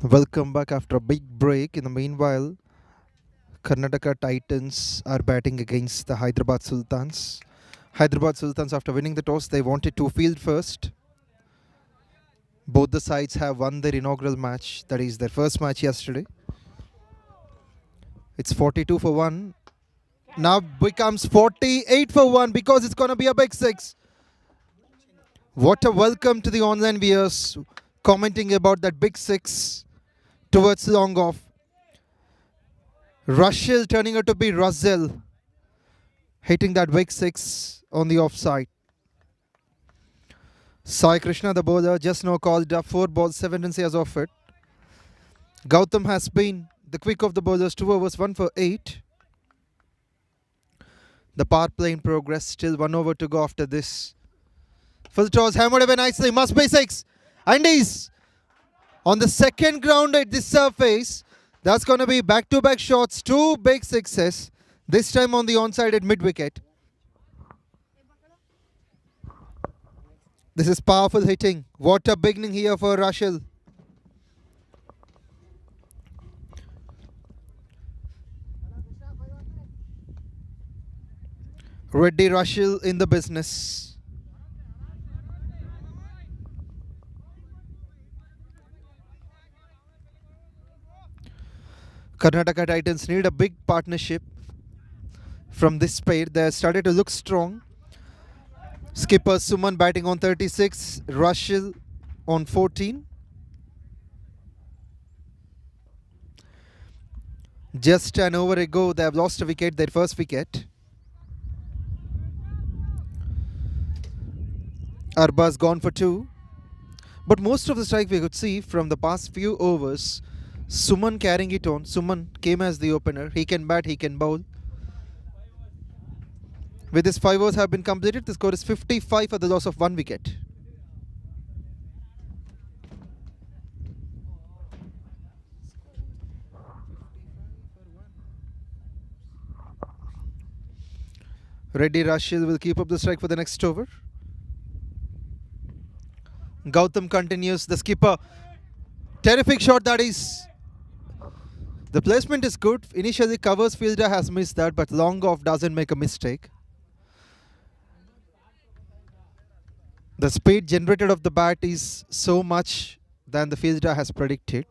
Welcome back after a big break. In the meanwhile, Karnataka Titans are batting against the Hyderabad Sultans. Hyderabad Sultans, after winning the toss, they wanted to field first. Both the sides have won their inaugural match, that is their first match yesterday. It's 42 for 1. Now becomes 48 for 1 because it's going to be a big six. What a welcome to the online viewers commenting about that big six towards long off. Russell turning out to be Russell, hitting that big six on the offside. Sai Krishna, the bowler, just now called up 4 balls, 7 runs he has offered. Gautam has been the quick of the bowlers, 2 overs, 1 for 8. The power play in progress, still 1 over to go after this. Full toss, hammered away nicely, must be 6. And he's on the second ground at this surface. That's going to be back-to-back shots, 2 big sixes. This time on the onside at mid-wicket. This is powerful hitting. What a beginning here for Russell. Reddy Russell in the business. Karnataka Titans need a big partnership from this pair. They have started to look strong. Skipper Suman batting on 36, Russell on 14. Just an over ago, they have lost a wicket, their first wicket. Arbaz gone for 2. But most of the strike we could see from the past few overs, Suman carrying it on. Suman came as the opener. He can bat, he can bowl. With his 5 overs have been completed, the score is 55 for the loss of 1 wicket. Reddy Russell will keep up the strike for the next over. Gautam continues, the skipper. Terrific shot, that is. The placement is good. Initially, covers fielder has missed that, but long off doesn't make a mistake. The speed generated of the bat is so much than the fielder has predicted.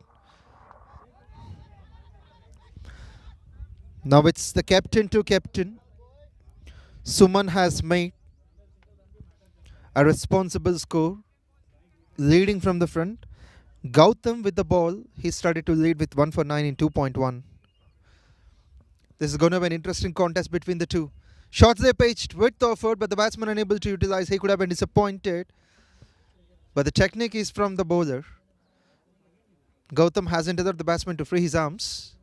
Now it's the captain to captain. Suman has made a responsible score, leading from the front. Gautam with the ball, he started to lead with 1 for 9 in 2.1. This is going to be an interesting contest between the two. Shots they pitched, width offered, but the batsman unable to utilize. He could have been disappointed. But the technique is from the bowler. Gautam hasn't allowed the batsman to free his arms.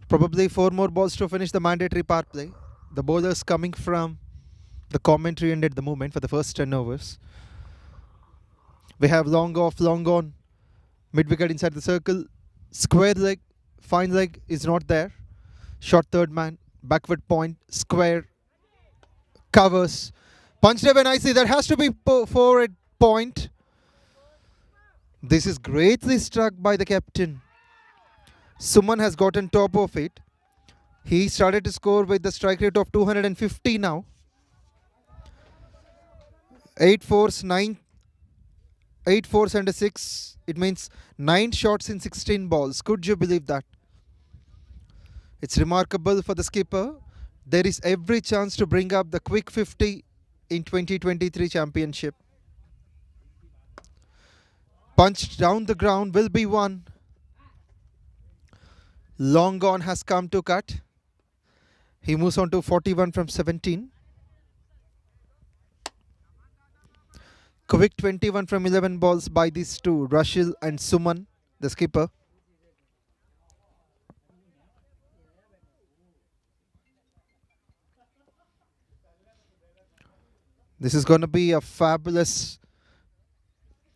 Probably 4 more balls to finish the mandatory power play. The bowlers coming from the commentary end at the moment for the first 10 overs. We have long off, long on, mid-wicket inside the circle, square leg, fine leg is not there. Short third man, backward point, square, covers. Punched away nicely, that has to be forward point. This is greatly struck by the captain. Suman has gotten top of it. He started to score with the strike rate of 250 now. 8 fours, 9 8 fours and a 6. It means 9 shots in 16 balls. Could you believe that? It's remarkable for the skipper. There is every chance to bring up the quick 50 in 2023 championship. Punched down the ground will be 1. Long on has come to cut. He moves on to 41 from 17. Quick 21 from 11 balls by these two, Russell and Suman, the skipper. This is going to be a fabulous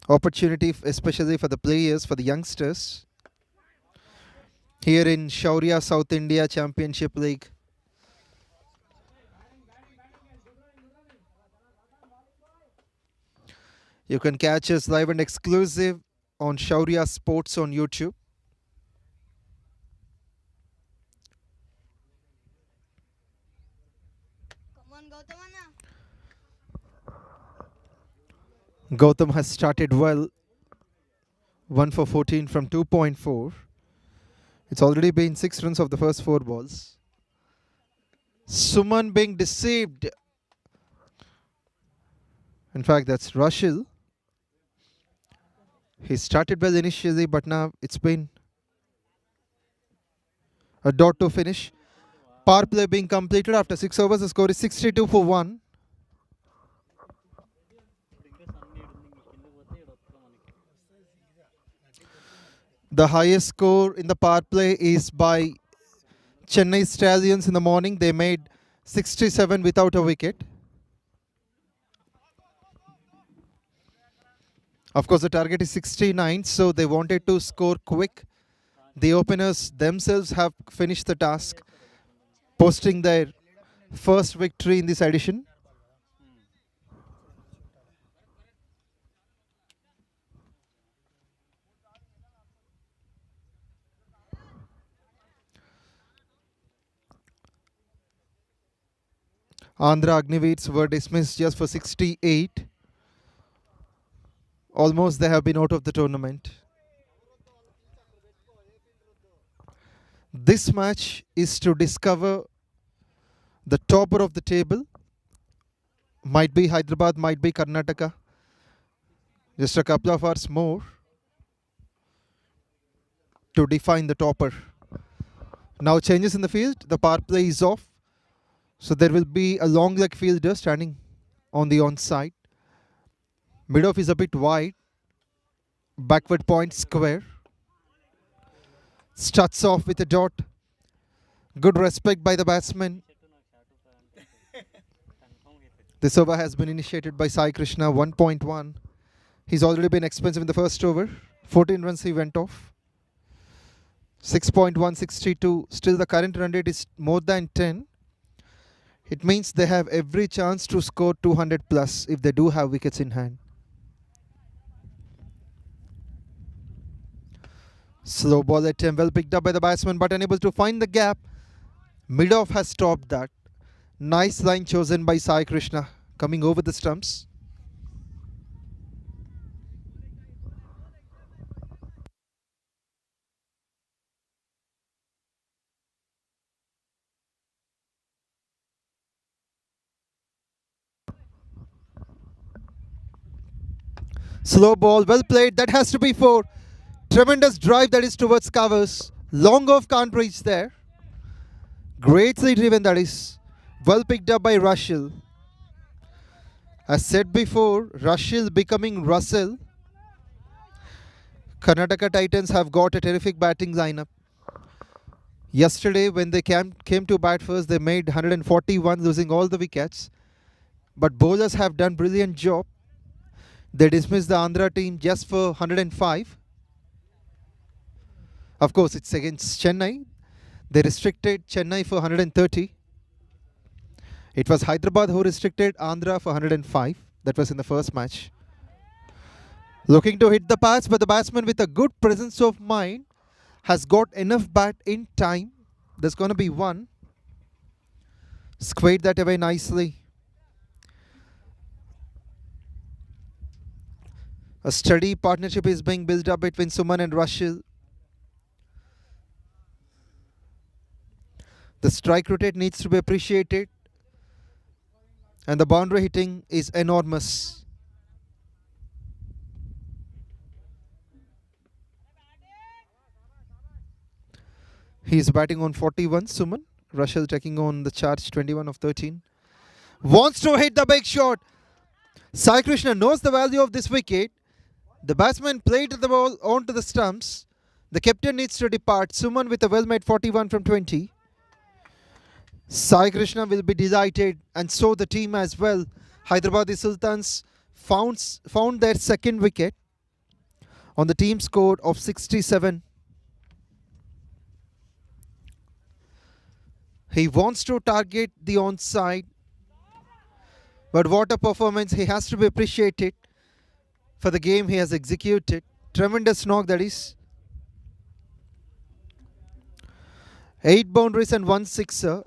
opportunity, especially for the players, for the youngsters. Here in Souraya, South India Championship League. You can catch us live and exclusive on Shaurya Sports on YouTube. Gautam has started well, 1 for 14 from 2.4. It's already been 6 runs of the first 4 balls. Suman being deceived. In fact, that's Rushil. He started well initially, but now it's been a dot to finish. Power play being completed after 6 overs. The score is 62 for 1. The highest score in the power play is by Chennai Stallions in the morning. They made 67 without a wicket. Of course, the target is 69, so they wanted to score quick. The openers themselves have finished the task, posting their first victory in this edition. Andhra Agniveers were dismissed just for 68. Almost they have been out of the tournament. This match is to discover the topper of the table. Might be Hyderabad, might be Karnataka. Just a couple of hours more to define the topper. Now changes in the field. The power play is off. So there will be a long leg fielder standing on the onside. Mid-off is a bit wide. Backward point square. Starts off with a dot. Good respect by the batsman. This over has been initiated by Sai Krishna, 1.1. He's already been expensive in the first over. 14 runs he went off. 6.162. Still the current run rate is more than 10. It means they have every chance to score 200 plus if they do have wickets in hand. Slow ball attempt, well picked up by the batsman but unable to find the gap. Mid-off has stopped that. Nice line chosen by Sai Krishna, coming over the stumps. Slow ball, well played, that has to be 4. Tremendous drive that is towards covers. Long off can't reach there. Greatly driven that is. Well picked up by Rushil. As said before, Rushil becoming Russell. Karnataka Titans have got a terrific batting lineup. Yesterday when they came to bat first, they made 141, losing all the wickets. But bowlers have done brilliant job. They dismissed the Andhra team just for 105. Of course, it's against Chennai. They restricted Chennai for 130. It was Hyderabad who restricted Andhra for 105. That was in the first match. Looking to hit the pass, but the batsman with a good presence of mind has got enough bat in time. There's going to be 1. Squared that away nicely. A steady partnership is being built up between Suman and Rushil. The strike rate needs to be appreciated. And the boundary hitting is enormous. He's batting on 41, Suman. Rushil taking on the charge, 21 of 13. Wants to hit the big shot. Sai Krishna knows the value of this wicket. The batsman played the ball onto the stumps. The captain needs to depart. Suman with a well-made 41 from 20. Sai Krishna will be delighted, and so the team as well. Hyderabad Sultans found their second wicket on the team score of 67. He wants to target the onside, but what a performance. He has to be appreciated. for the game he has executed. Tremendous knock that is. 8 boundaries and 1 sixer.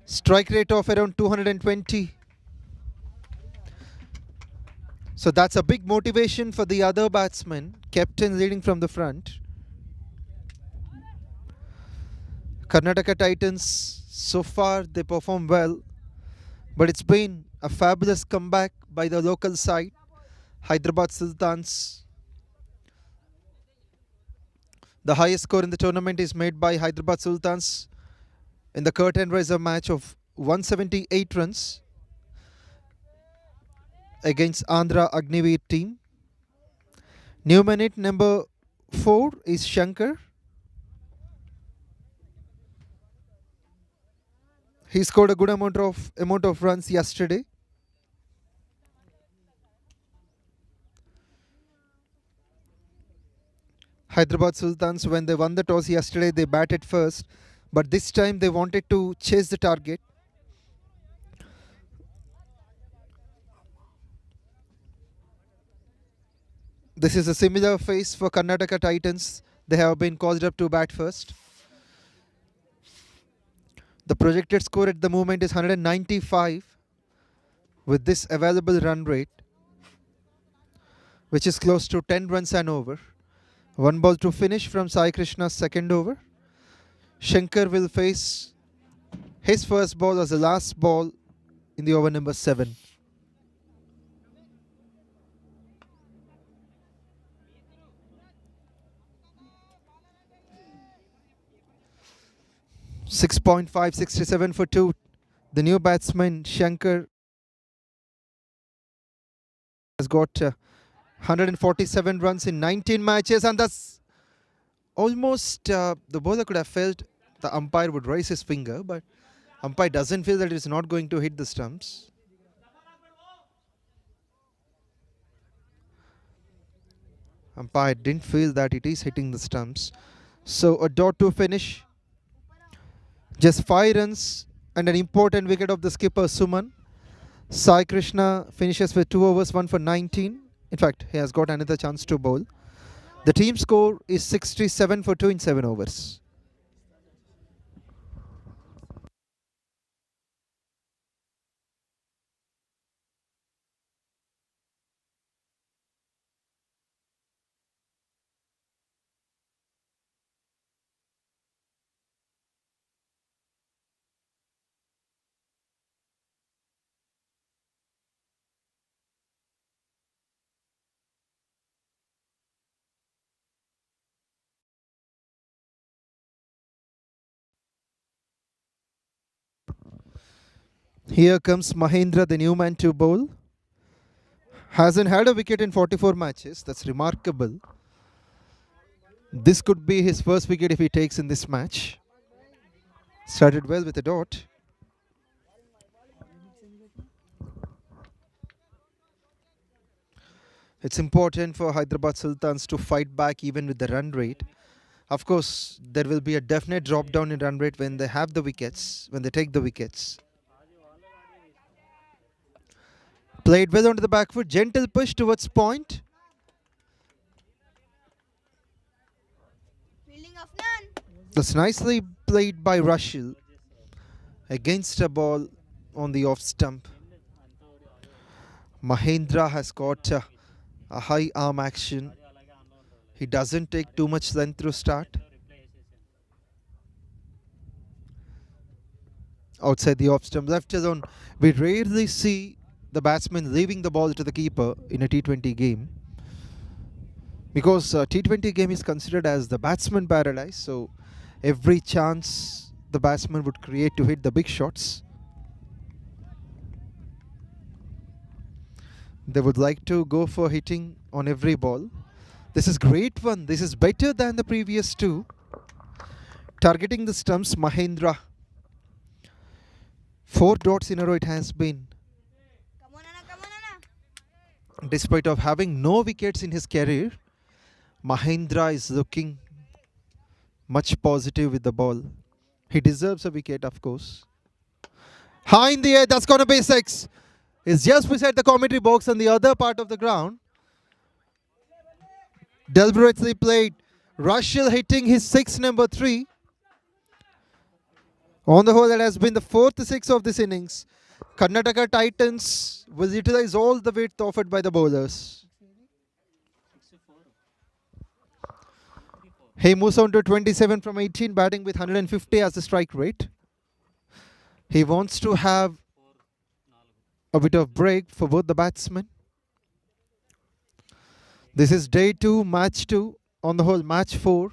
Strike rate of around 220. So that's a big motivation for the other batsmen. Captain leading from the front. Karnataka Titans, so far they perform well, but it's been a fabulous comeback by the local side, Hyderabad Sultans. The highest score in the tournament is made by Hyderabad Sultans in the curtain raiser match of 178 runs against Andhra Agniveer team. New minute number 4 is Shankar. He scored a good amount of runs yesterday. Hyderabad Sultans, when they won the toss yesterday, they batted first, but this time they wanted to chase the target. This is a similar phase for Karnataka Titans. They have been caused up to bat first. The projected score at the moment is 195 with this available run rate, which is close to 10 runs and over. 1 ball to finish from Sai Krishna's second over. Shankar will face his first ball as the last ball in the over number 7. .5 67 for 2. The new batsman Shankar has got 147 runs in 19 matches, and that's almost the bowler could have felt the umpire would raise his finger, but umpire doesn't feel that it's not going to hit the stumps. Umpire didn't feel that it is hitting the stumps. So a dot to finish. Just 5 runs and an important wicket of the skipper Suman. Sai Krishna finishes with 2 overs, 1 for 19. In fact, he has got another chance to bowl. The team score is 67 for 2 in 7 overs. Here comes Mahendra, the new man to bowl. Hasn't had a wicket in 44 matches. That's remarkable. This could be his first wicket if he takes in this match. Started well with a dot. It's important for Hyderabad Sultans to fight back even with the run rate. Of course, there will be a definite drop down in run rate when they have the wickets, when they take the wickets. Played well onto the back foot, gentle push towards point. That's nicely played by Rushil against a ball on the off stump. Mahendra has got a high arm action. He doesn't take too much length through start. Outside the off stump, left zone. We rarely see the batsman leaving the ball to the keeper in a T20 game, because T20 game is considered as the batsman paradise, so every chance the batsman would create to hit the big shots, they would like to go for hitting on every ball. This is great one. This is better than the previous two. Targeting the stumps, Mahendra. 4 dots in a row it has been. Despite of having no wickets in his career, Mahendra is looking much positive with the ball. He deserves a wicket, of course. High in the air, that's going to be 6. It's just beside the commentary box on the other part of the ground. Deliberately played. Rushil hitting his six, number 3. On the whole, that has been the fourth six of this innings. Karnataka Titans will utilize all the width offered by the bowlers. He moves on to 27 from 18, batting with 150 as the strike rate. He wants to have a bit of break for both the batsmen. This is day 2, match 2. On the whole, match 4.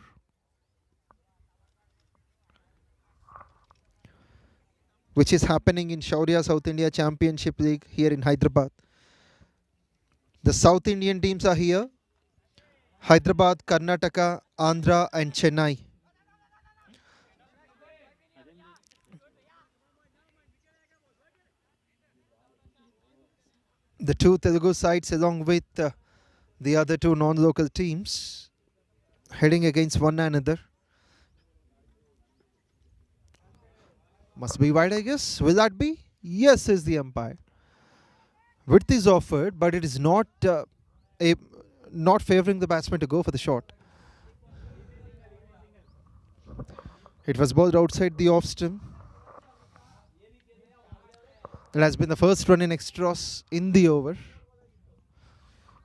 Which is happening in Shaurya South India Championship League here in Hyderabad. The South Indian teams are here. Hyderabad, Karnataka, Andhra and Chennai. The two Telugu sides along with the other two non-local teams heading against one another. Must be wide, I guess. Will that be? Yes, is the umpire. Width is offered, but it is not not favouring the batsman to go for the shot. It was bowled outside the off stump. It has been the first run in extras in the over.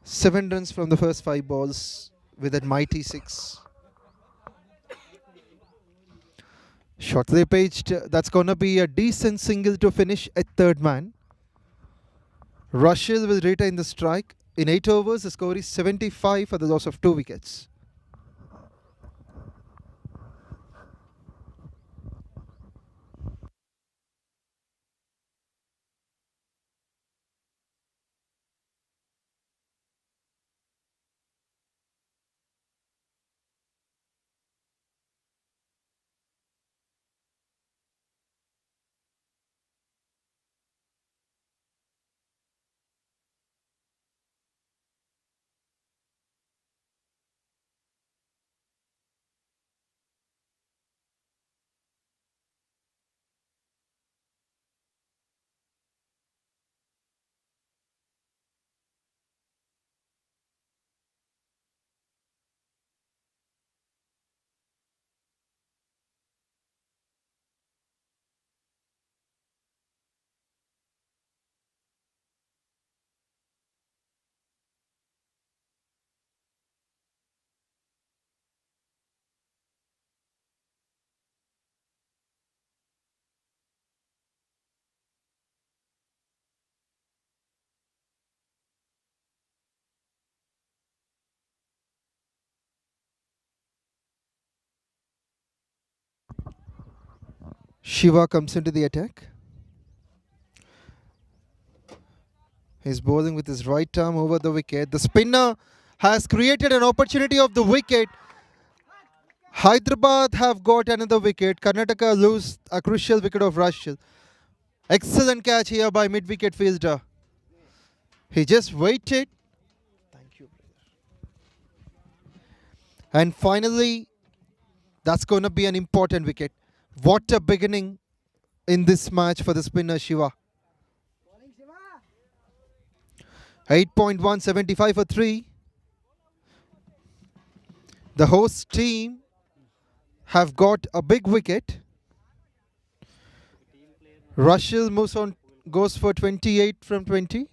7 runs from the first 5 balls with that mighty 6. Shortly pitched. That's going to be a decent single to finish at third man. Rushil will retain the strike. In 8 overs, the score is 75 for the loss of 2 wickets. Shiva comes into the attack. He's bowling with his right arm over the wicket. The spinner has created an opportunity of the wicket. Hyderabad have got another wicket. Karnataka lose a crucial wicket of Rushil. Excellent catch here by mid-wicket fielder. He just waited. Thank you. And finally, that's going to be an important wicket. What a beginning in this match for the spinner Shiva. 8.175 for 3. The host team have got a big wicket. Rushil moves on, goes for 28 from 20.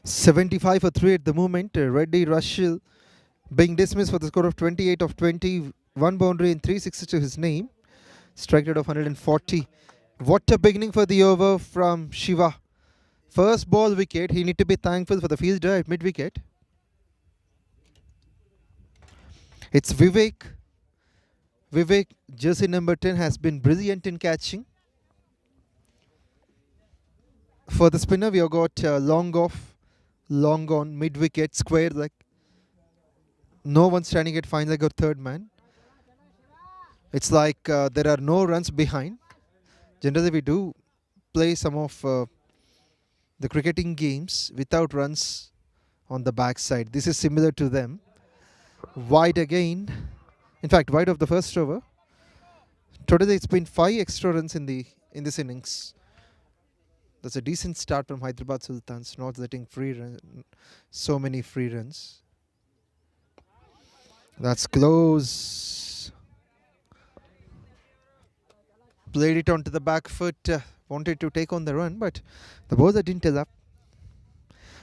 $75 for 3 at the moment. Reddy Rushil being dismissed for the score of 28 of 20. 1 boundary and 360 to his name. Strike rate of 140. What a beginning for the over from Shiva. First ball wicket. He need to be thankful for the fielder at mid-wicket. It's Vivek Vivek, jersey number 10, has been brilliant in catching. For the spinner, we have got long off, long on, mid wicket, square leg. No one standing at fine leg or third man. It's like there are no runs behind. Generally, we do play some of the cricketing games without runs on the backside. This is similar to them. Wide again. In fact, wide of the first over. Today it's been 5 extra runs in this innings. That's a decent start from Hyderabad Sultans, not letting so many free runs. That's close. Played it onto the back foot. Wanted to take on the run, but the bowler didn't allow.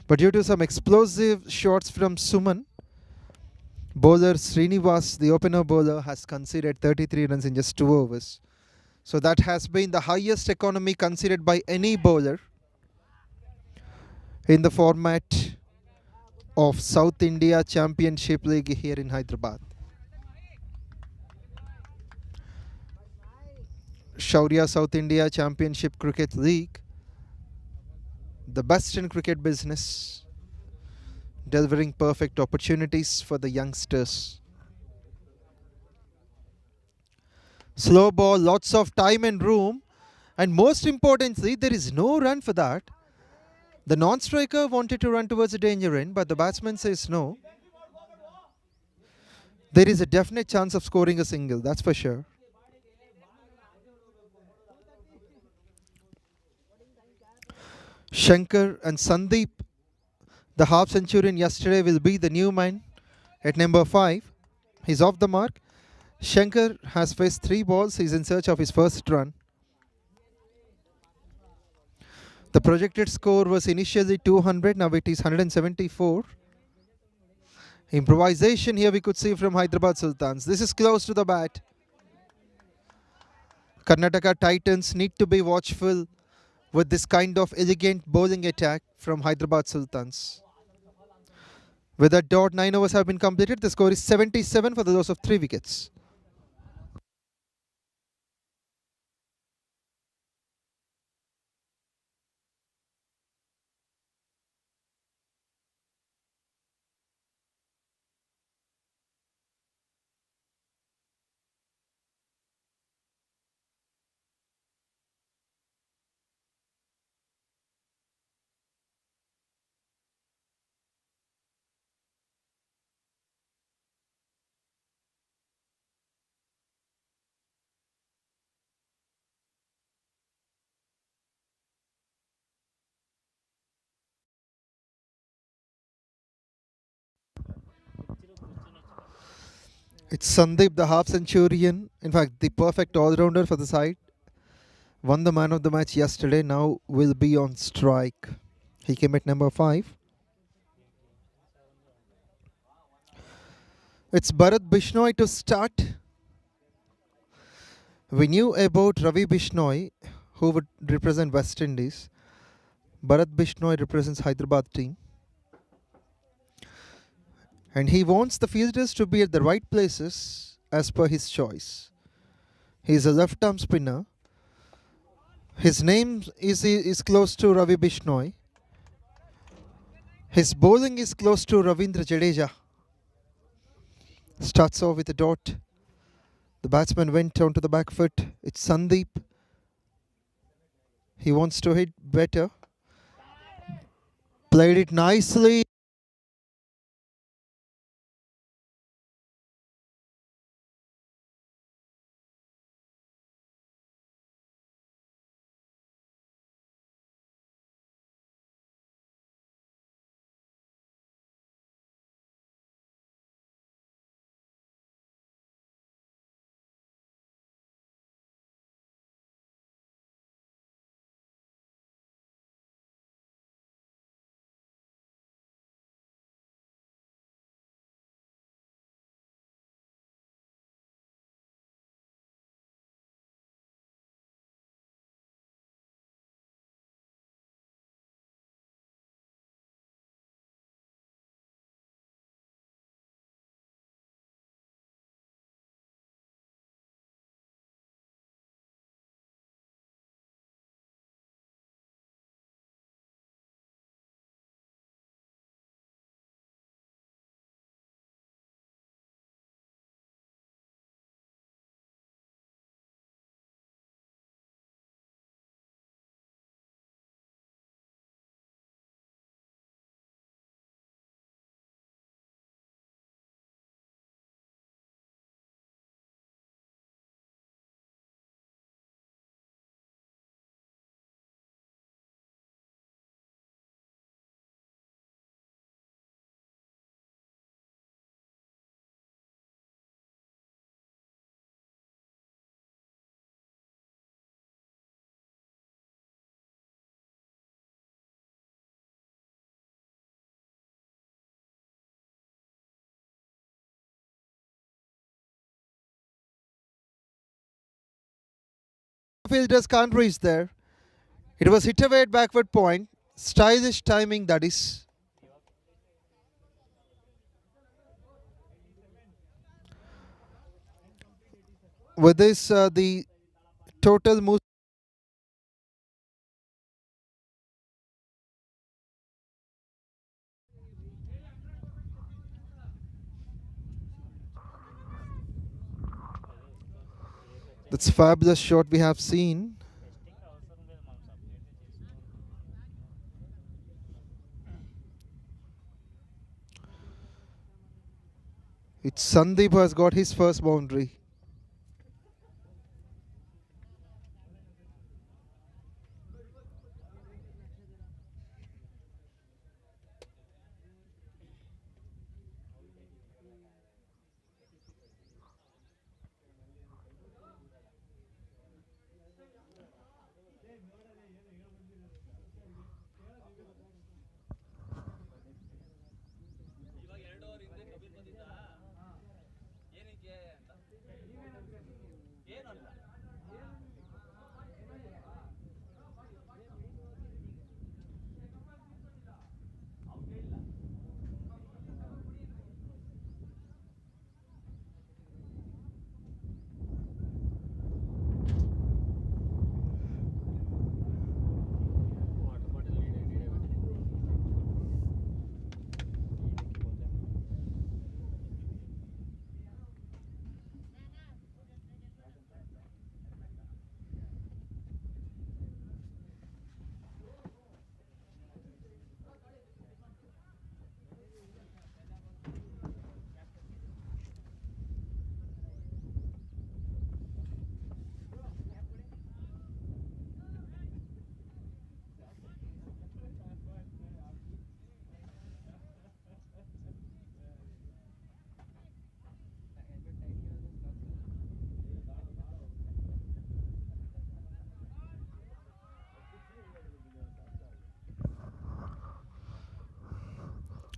But due to some explosive shots from Suman, bowler Srinivas, the opener bowler, has conceded 33 runs in just 2 overs. So that has been the highest economy conceded by any bowler in the format of South India Championship League here in Hyderabad. Souraya South India Championship Cricket League, the best in cricket business, delivering perfect opportunities for the youngsters. Slow ball, lots of time and room, and most importantly, there is no run for that. The non-striker wanted to run towards the danger end, but the batsman says no. There is a definite chance of scoring a single, that's for sure. Shankar and Sandeep, the half centurion yesterday, will be the new man at number 5. He's off the mark. Shankar has faced 3 balls. He's in search of his first run. The projected score was initially 200. Now it is 174. Improvisation here we could see from Hyderabad Sultans. This is close to the bat. Karnataka Titans need to be watchful with this kind of elegant bowling attack from Hyderabad Sultans. With that dot, 9 overs have been completed. The score is 77 for the loss of 3 wickets. It's Sandeep, the half centurion. In fact, the perfect all-rounder for the side. Won the man of the match yesterday. Now will be on strike. He came at number 5. It's Bharat Bishnoi to start. We knew about Ravi Bishnoi, who would represent West Indies. Bharat Bishnoi represents Hyderabad team. And he wants the fielders to be at the right places as per his choice. He's a left-arm spinner. His name is close to Ravi Bishnoi. His bowling is close to Ravindra Jadeja. Starts off with a dot. The batsman went onto the back foot. It's Sandeep. He wants to hit better. Played it nicely. fielders can't reach there. It was hit away at backward point. Stylish timing, that is. With this, the total move. That's a fabulous shot we have seen. It's Sandeep who has got his first boundary.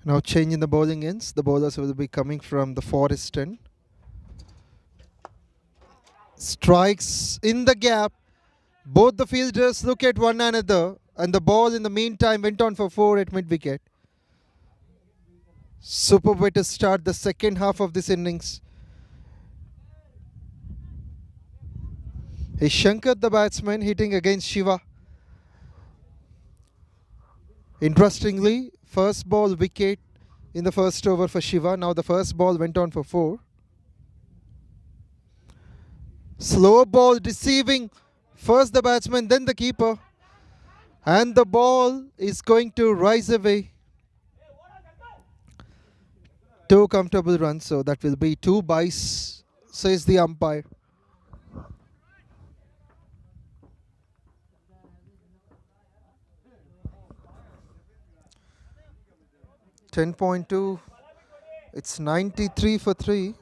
Now changing the bowling ends. The bowlers will be coming from the forest end. Strikes in the gap. Both the fielders look at one another, and the ball in the meantime went on for 4 at mid-wicket. Superb way to start the second half of this innings. Is Shankar the batsman hitting against Shiva? Interestingly, first ball wicket in the first over for Shiva. Now the first ball went on for 4. Slow ball deceiving first the batsman, then the keeper. And the ball is going to rise away. 2 comfortable runs, so that will be 2 byes, says the umpire. .2. It's 93 for 3.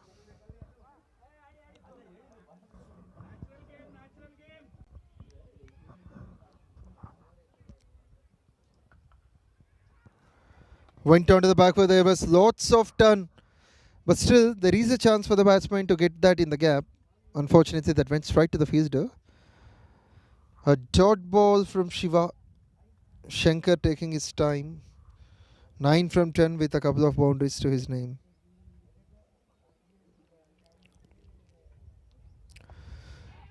Went onto the back where there was lots of turn. But still, there is a chance for the batsman to get that in the gap. Unfortunately, that went straight to the fielder. A dot ball from Shiva. Shankar taking his time. 9 from 10 with a couple of boundaries to his name.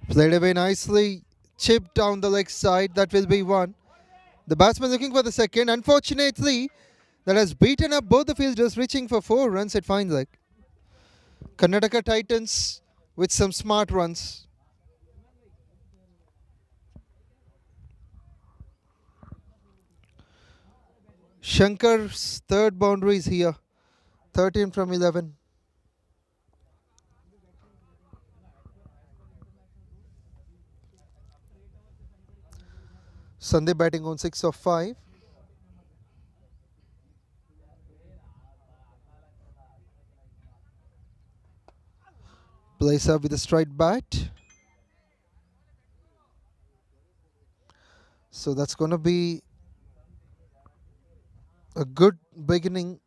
Played away nicely. Chipped down the leg side. That will be 1. The batsman looking for the second. Unfortunately, that has beaten up both the fielders, reaching for 4 runs at fine leg. Karnataka Titans with some smart runs. Shankar's third boundary is here. 13 from 11. Sunday batting on 6 of 5. Plays up with a straight bat. So that's going to be a good beginning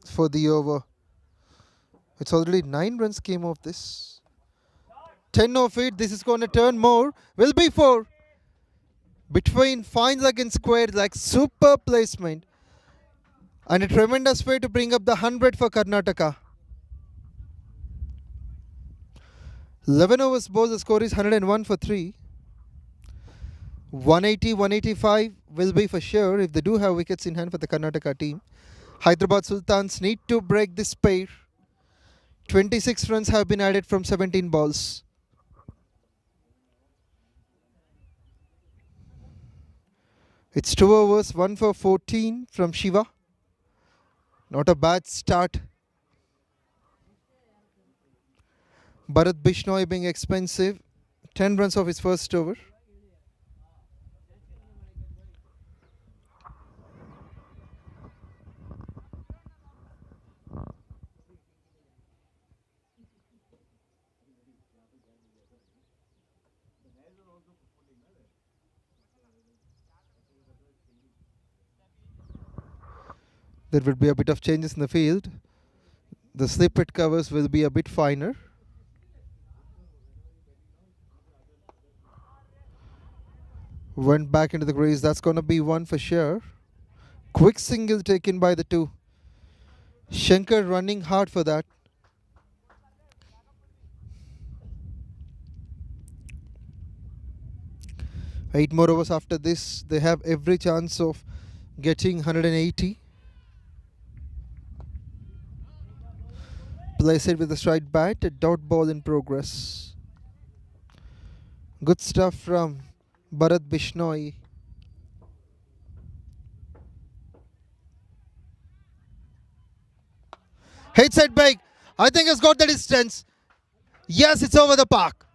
for the over. It's already 9 runs came off this. 10 of it. This is going to turn more. Will be 4. Between fine leg and square leg. Super placement. And a tremendous way to bring up the 100 for Karnataka. 11 overs bowls. The score is 101 for 3. 180, 185 will be for sure if they do have wickets in hand for the Karnataka team. Hyderabad Sultans need to break this pair. 26 runs have been added from 17 balls. It's 2 overs, 1 for 14 from Shiva. Not a bad start. Bharat Bishnoi being expensive. 10 runs of his first over. There will be a bit of changes in the field. The slip it covers will be a bit finer. Went back into the crease. That's going to be 1 for sure. Quick single taken by the 2. Shankar running hard for that. Eight more overs after this. They have every chance of getting 180. Place it with a straight bat. A dot ball in progress. Good stuff from Bharat Bishnoi. Hits it big. I think it's got the distance. Yes, it's over the park.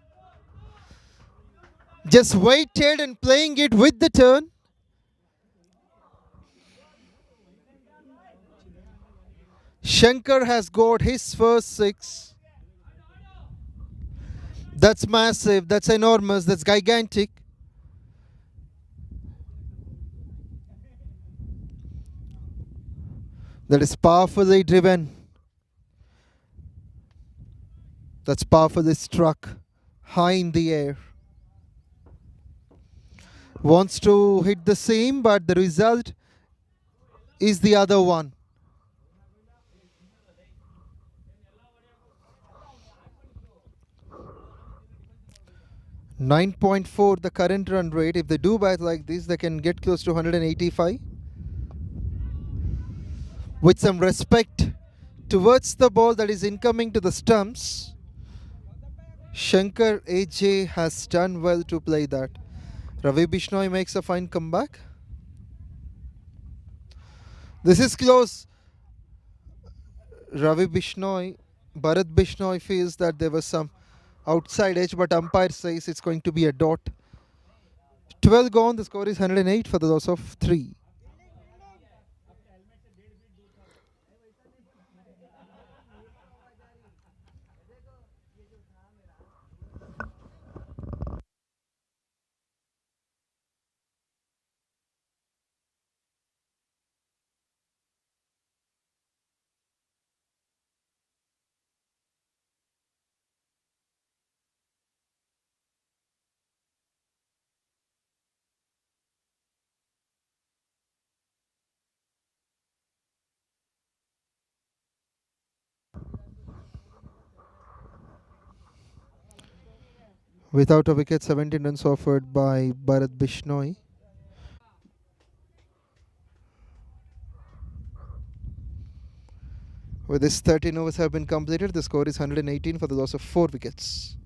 Just waited and playing it with the turn. Shankar has got his first 6. That's massive. That's enormous. That's gigantic. That is powerfully driven. That's powerfully struck high in the air. Wants to hit the same, but the result is the other one. 9.4 the current run rate. If they do bat like this, they can get close to 185. With some respect towards the ball that is incoming to the stumps, Shankar AJ has done well to play that. Ravi Bishnoi makes a fine comeback. This is close. Ravi Bishnoi, Bharat Bishnoi feels that there was some outside edge, but umpire says it's going to be a dot. 12 gone, the score is 108 for the loss of 3. Without a wicket, 17 runs offered by Bharat Bishnoi. With this 13 overs have been completed, the score is 118 for the loss of 4 wickets.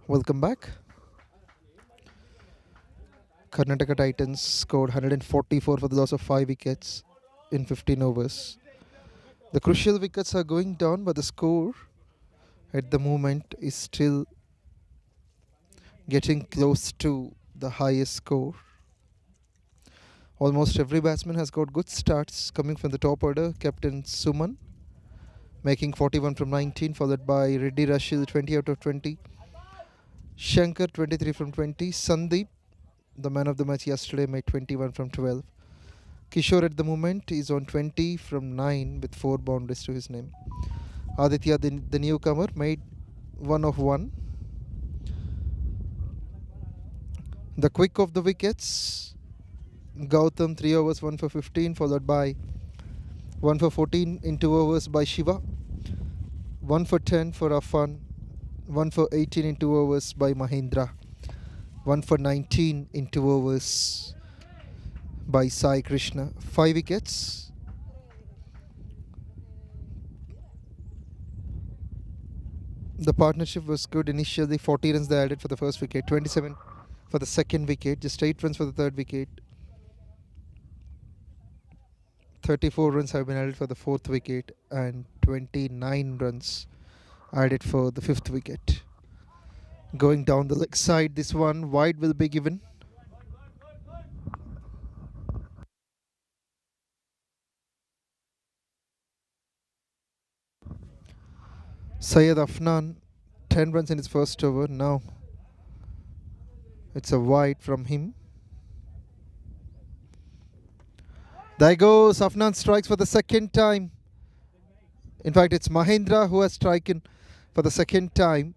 Welcome back. Karnataka Titans scored 144 for the loss of 5 wickets in 15 overs. The crucial wickets are going down, but the score at the moment is still getting close to the highest score. Almost every batsman has got good starts coming from the top order. Captain Suman making 41 from 19, followed by Reddy Rashil 20 out of 20. Shankar 23 from 20. Sandeep, the man of the match yesterday, made 21 from 12. Kishore at the moment is on 20 from 9 with 4 boundaries to his name. Aditya, the newcomer, made 1 of 1. The quick of the wickets, Gautam 3 overs 1 for 15, followed by 1 for 14 in 2 overs by Shiva, 1 for 10 for Afan, 1 for 18 in 2 overs by Mahendra, 1 for 19 in 2 overs by Sai Krishna. 5 wickets. The partnership was good initially. 40 runs they added for the first wicket, 27 for the second wicket, just 8 runs for the third wicket. 34 runs have been added for the fourth wicket and 29 runs added for the fifth wicket. Going down the leg side, this one wide will be given. Syed Afnan, 10 runs in his first over. Now it's a wide from him. There goes Afnan, strikes for the second time. In fact, it's Mahendra who has striken for the second time.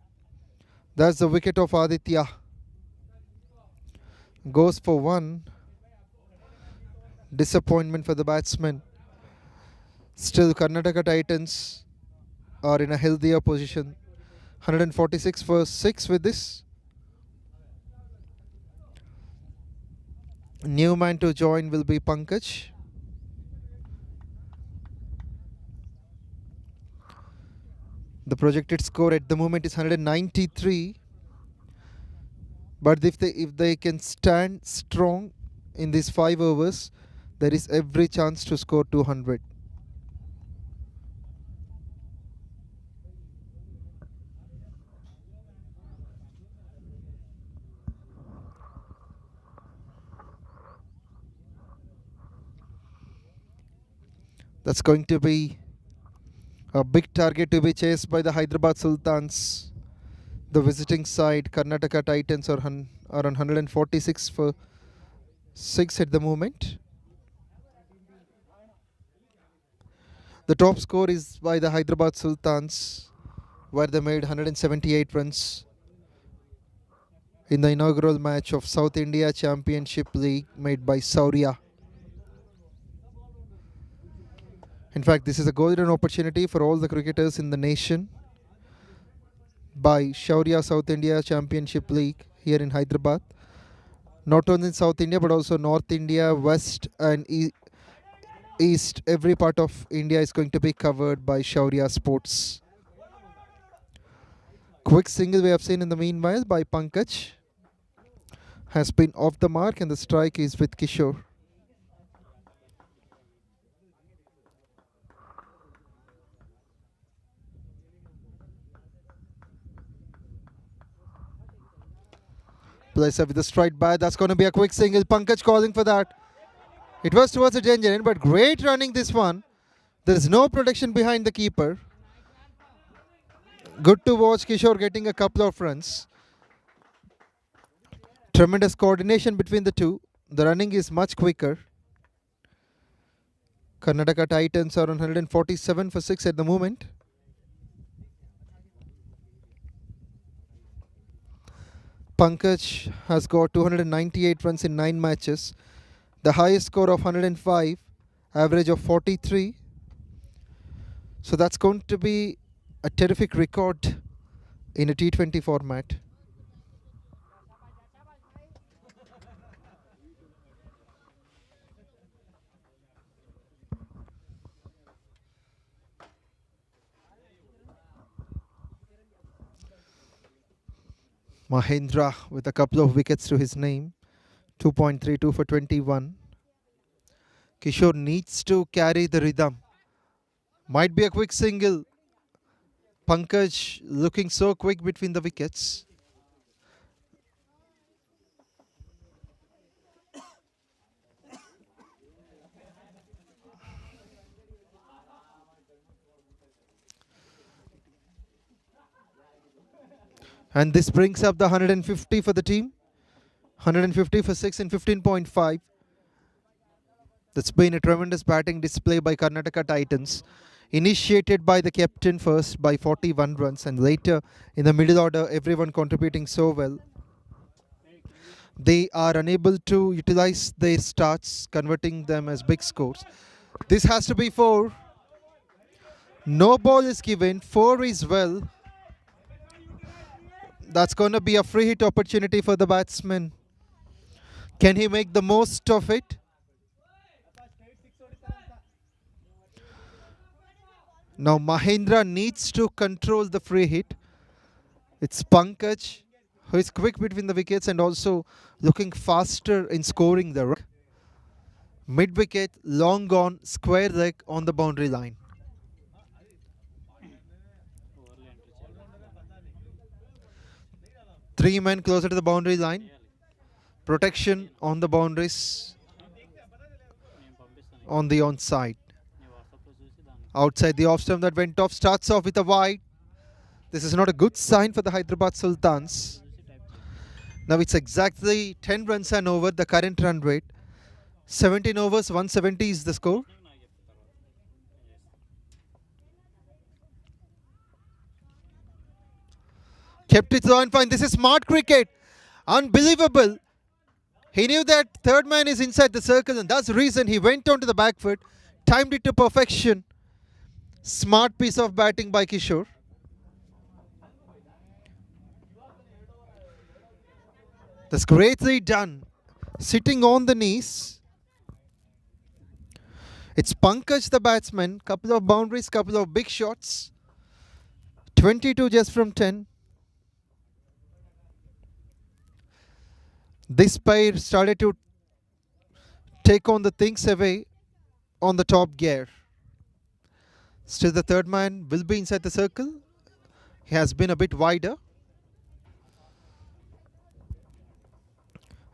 That's the wicket of Aditya. Goes for 1. Disappointment for the batsman. Still, Karnataka Titans are in a healthier position. 146 for 6 with this. New man to join will be Pankaj. The projected score at the moment is 193. But if they can stand strong in these 5 overs, there is every chance to score 200. That's going to be a big target to be chased by the Hyderabad Sultans. The visiting side, Karnataka Titans, are on 146 for 6 at the moment. The top score is by the Hyderabad Sultans, where they made 178 runs in the inaugural match of South India Championship League made by Souraya. In fact, this is a golden opportunity for all the cricketers in the nation by Shaurya South India Championship League here in Hyderabad. Not only in South India but also North India, West and East. Every part of India is going to be covered by Shaurya Sports. Quick single we have seen in the meanwhile by Pankaj has been off the mark, and the strike is with Kishore. Placer with the straight bat. That's going to be a quick single. Pankaj calling for that. It was towards the danger end, but great running this one. There is no protection behind the keeper. Good to watch Kishore getting a couple of runs. Tremendous coordination between the two. The running is much quicker. Karnataka Titans are on 147 for 6 at the moment. Pankaj has got 298 runs in 9 matches. The highest score of 105, average of 43. So that's going to be a terrific record in a T20 format. Mahendra with a couple of wickets to his name. 2.32 for 21. Kishore needs to carry the rhythm. Might be a quick single. Pankaj looking so quick between the wickets. And this brings up the 150 for the team. 150 for 6 and 15.5. That's been a tremendous batting display by Karnataka Titans. Initiated by the captain first by 41 runs, and later in the middle order everyone contributing so well. They are unable to utilize their starts, converting them as big scores. This has to be 4. No ball is given. 4 is well. That's going to be a free hit opportunity for the batsman. Can he make the most of it? Now Mahendra needs to control the free hit. It's Pankaj who is quick between the wickets and also looking faster in scoring the run. Mid wicket, long gone, square leg on the boundary line. Three men closer to the boundary line. Protection on the boundaries. On the onside. Outside the off stump that went off, starts off with a wide. This is not a good sign for the Hyderabad Sultans. Now it's exactly 10 runs and over the current run rate. 17 overs, 170 is the score. Kept it low and fine. This is smart cricket. Unbelievable. He knew that third man is inside the circle, and that's the reason he went on to the back foot. Timed it to perfection. Smart piece of batting by Kishore. That's greatly done. Sitting on the knees. It's Pankaj the batsman. Couple of boundaries, couple of big shots. 22 just from 10. This pair started to take on the things away on the top gear. Still the third man will be inside the circle. He has been a bit wider.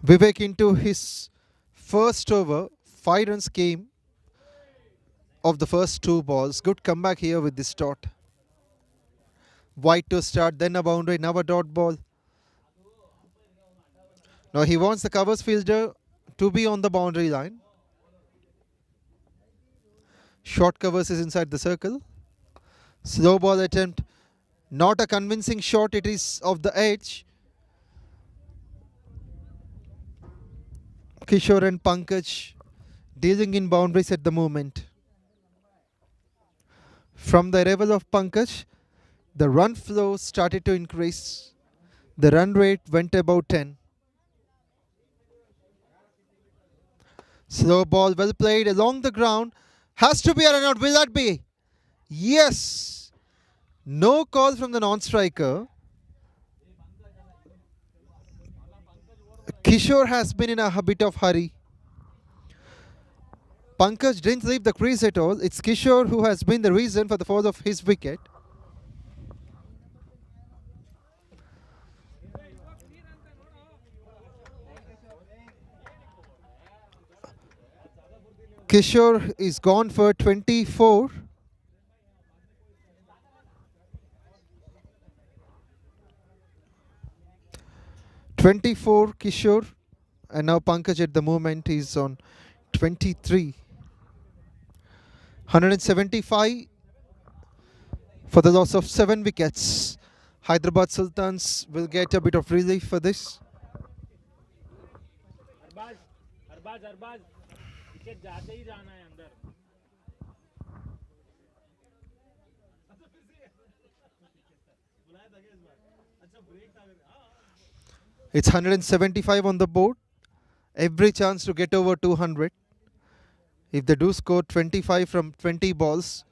Vivek into his first over. 5 runs came of the first 2 balls. Good comeback here with this dot. Wide to start, then a boundary, now a dot ball. Now he wants the covers fielder to be on the boundary line. Short covers is inside the circle. Slow ball attempt. Not a convincing shot. It is off the edge. Kishore and Pankaj dealing in boundaries at the moment. From the arrival of Pankaj, the run flow started to increase. The run rate went about 10. Slow ball, well played along the ground. Has to be a run out. Will that be? Yes. No call from the non-striker. Kishore has been in a bit of hurry. Pankaj didn't leave the crease at all. It's Kishore who has been the reason for the fall of his wicket. Kishore is gone for 24. Kishore, and now Pankaj at the moment is on 23. 175 for the loss of 7 wickets. Hyderabad Sultans will get a bit of relief for this. It's 175 on the board. Every chance to get over 200. If they do score 25 from 20 balls,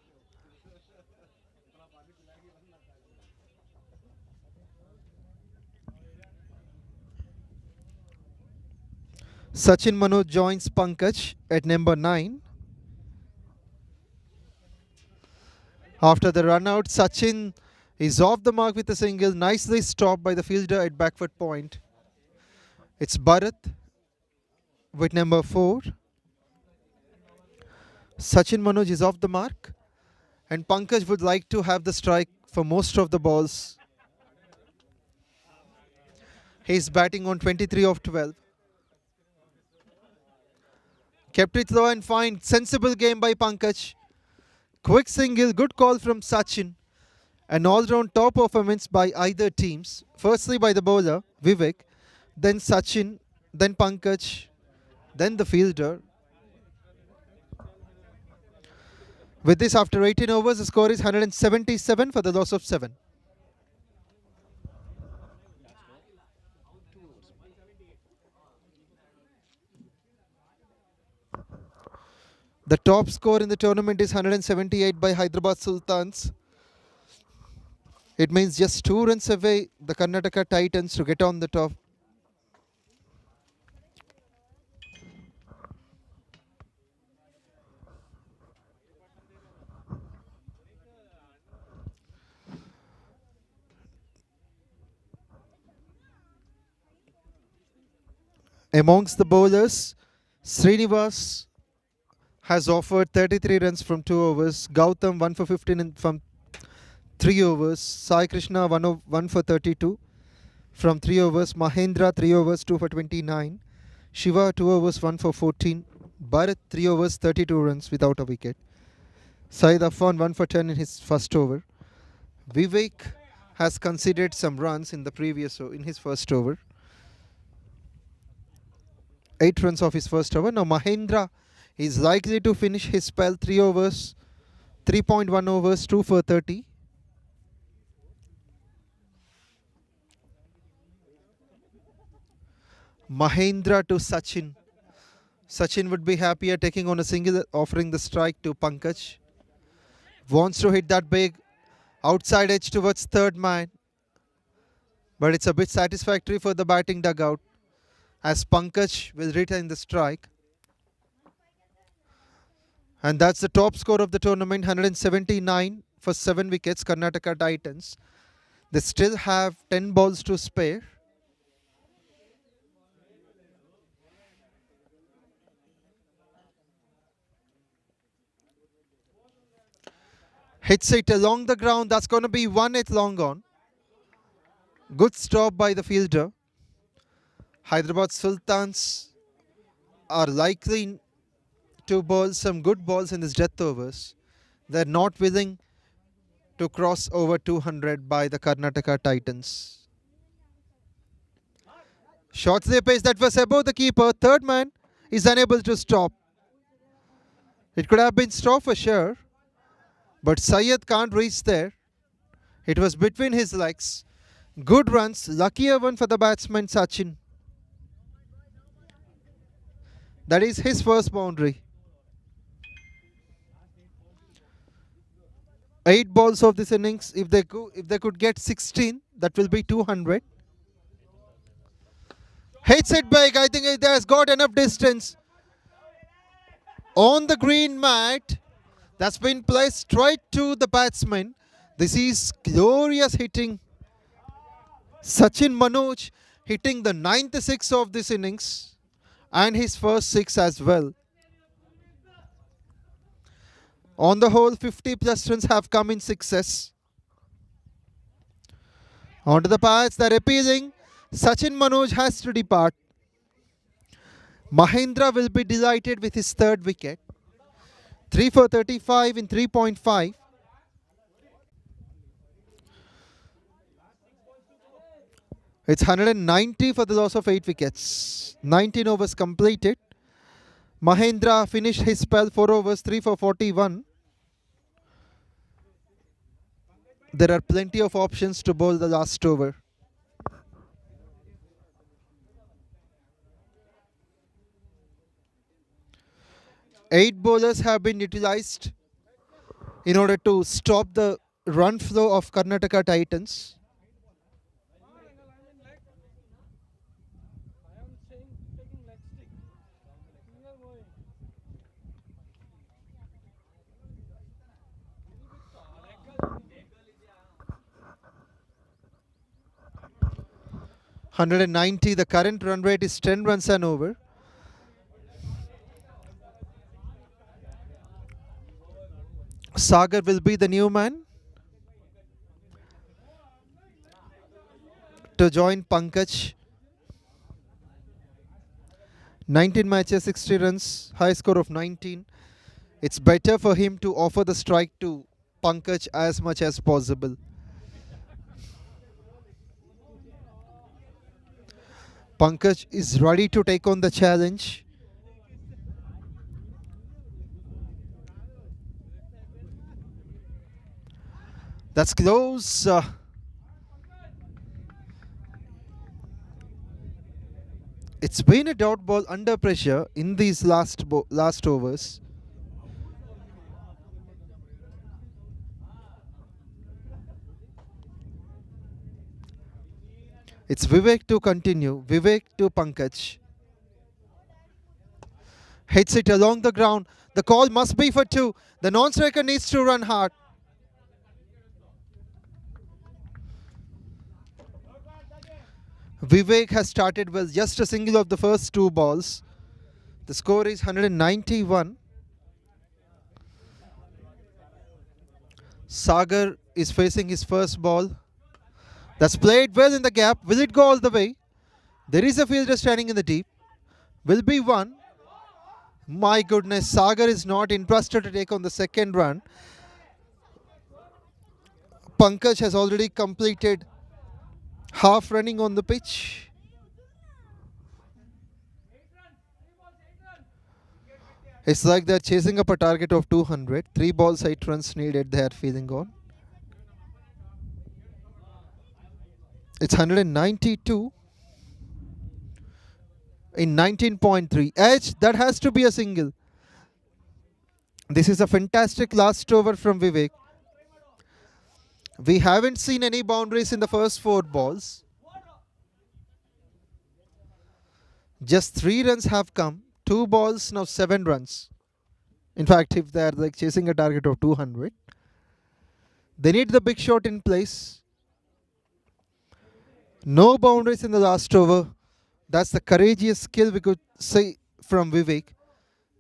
Sachin Manoj joins Pankaj at number 9. After the run out, Sachin is off the mark with a single, nicely stopped by the fielder at backward point. It's Bharat with number 4. Sachin Manoj is off the mark, and Pankaj would like to have the strike for most of the balls. He's batting on 23 of 12. Kept it low and fine. Sensible game by Pankaj. Quick single, good call from Sachin. An all-round top performance by either teams. Firstly by the bowler, Vivek, then Sachin, then Pankaj, then the fielder. With this, after 18 overs, the score is 177 for the loss of 7. The top score in the tournament is 178 by Hyderabad Sultans. It means just 2 runs away the Karnataka Titans to get on the top. Amongst the bowlers, Srinivas has offered 33 runs from 2 overs. Gautam 1 for 15 from 3 overs. Sai Krishna 1 for 32 from 3 overs. Mahendra 3 overs 2 for 29. Shiva 2 overs 1 for 14. Bharat 3 overs 32 runs without a wicket. Syed Affan 1 for 10 in his first over. Vivek has conceded some runs in his first over. 8 runs of his first over. Now Mahendra is likely to finish his spell 3.1 overs, 2 for 30. Mahendra to Sachin. Sachin would be happier taking on a single, offering the strike to Pankaj. Wants to hit that big outside edge towards third man. But it's a bit satisfactory for the batting dugout, as Pankaj will retain the strike. And that's the top score of the tournament, 179 for 7 wickets, Karnataka Titans. They still have 10 balls to spare. Hits it along the ground. That's going to be 1 long on. Good stop by the fielder. Hyderabad Sultans are likely to bowl some good balls in these death overs. They're not willing to cross over 200 by the Karnataka Titans. Short slip pace that was above the keeper. Third man is unable to stop. It could have been stopped for sure, but Syed can't reach there. It was between his legs. Good runs. Luckier one for the batsman Sachin. That is his first boundary. 8 balls of this innings. If they could get 16, that will be 200. Hits it big. I think it has got enough distance. On the green mat, that's been placed straight to the batsman. This is glorious hitting. Sachin Manoj hitting the 9th 6 of this innings and his first 6 as well. On the whole, 50 plus runs have come in sixes. Onto the pads, they're appealing. Sachin Manoj has to depart. Mahendra will be delighted with his third wicket. 3 for 35 in 3.5. It's 190 for the loss of 8 wickets. 19 overs completed. Mahendra finished his spell 4 overs, 3 for 41. There are plenty of options to bowl the last over. Eight bowlers have been utilized in order to stop the run flow of Karnataka Titans. (190). The current run rate is 10 runs an over. Sagar will be the new man to join Pankaj. 19 matches, 60 runs, high score of 19. It's better for him to offer the strike to Pankaj as much as possible. Pankaj is ready to take on the challenge. That's close. It's been a dot ball under pressure in these last overs. It's Vivek to continue. Vivek to Pankaj. Hits it along the ground. The call must be for 2. The non-striker needs to run hard. Vivek has started well, just a single of the first 2 balls. The score is 191. Sagar is facing his first ball. That's played well in the gap. Will it go all the way? There is a fielder standing in the deep. Will be 1. My goodness, Sagar is not interested to take on the second run. Pankaj has already completed half running on the pitch. It's like they're chasing up a target of 200. 3 balls, 8 runs needed, they are feeling on. It's 192 in 19.3. Edge, that has to be a single. This is a fantastic last over from Vivek. We haven't seen any boundaries in the first 4 balls. Just 3 runs have come. 2 balls, now 7 runs. In fact, if they're like chasing a target of 200, they need the big shot in place. No boundaries in the last over. That's the courageous skill we could say from Vivek.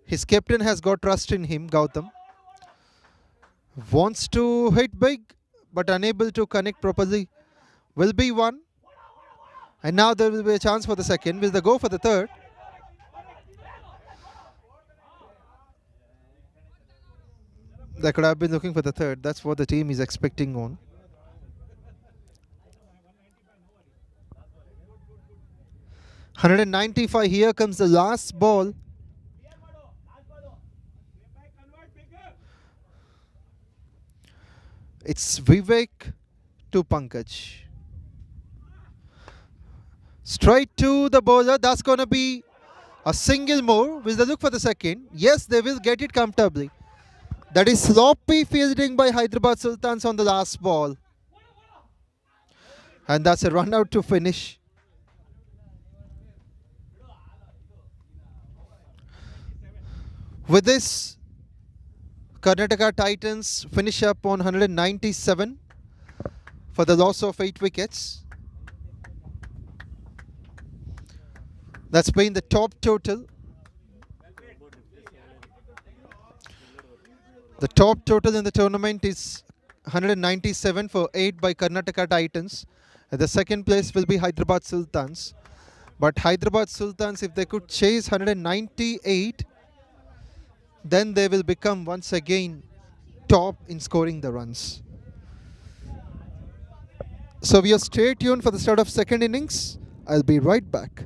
His captain has got trust in him, Gautam. Wants to hit big, but unable to connect properly. Will be 1. And now there will be a chance for the second. Will they go for the third? They could have been looking for the third. That's what the team is expecting on. (195). Here comes the last ball. It's Vivek to Pankaj. Straight to the bowler. That's going to be a single more. Will they look for the second? Yes, they will get it comfortably. That is sloppy fielding by Hyderabad Sultans on the last ball. And that's a run out to finish. With this, Karnataka Titans finish up on 197 for the loss of 8 wickets. That's been the top total. The top total in the tournament is 197 for 8 by Karnataka Titans. The second place will be Hyderabad Sultans. But Hyderabad Sultans, if they could chase 198, then they will become once again top in scoring the runs. So we are stay tuned for the start of second innings. I'll be right back.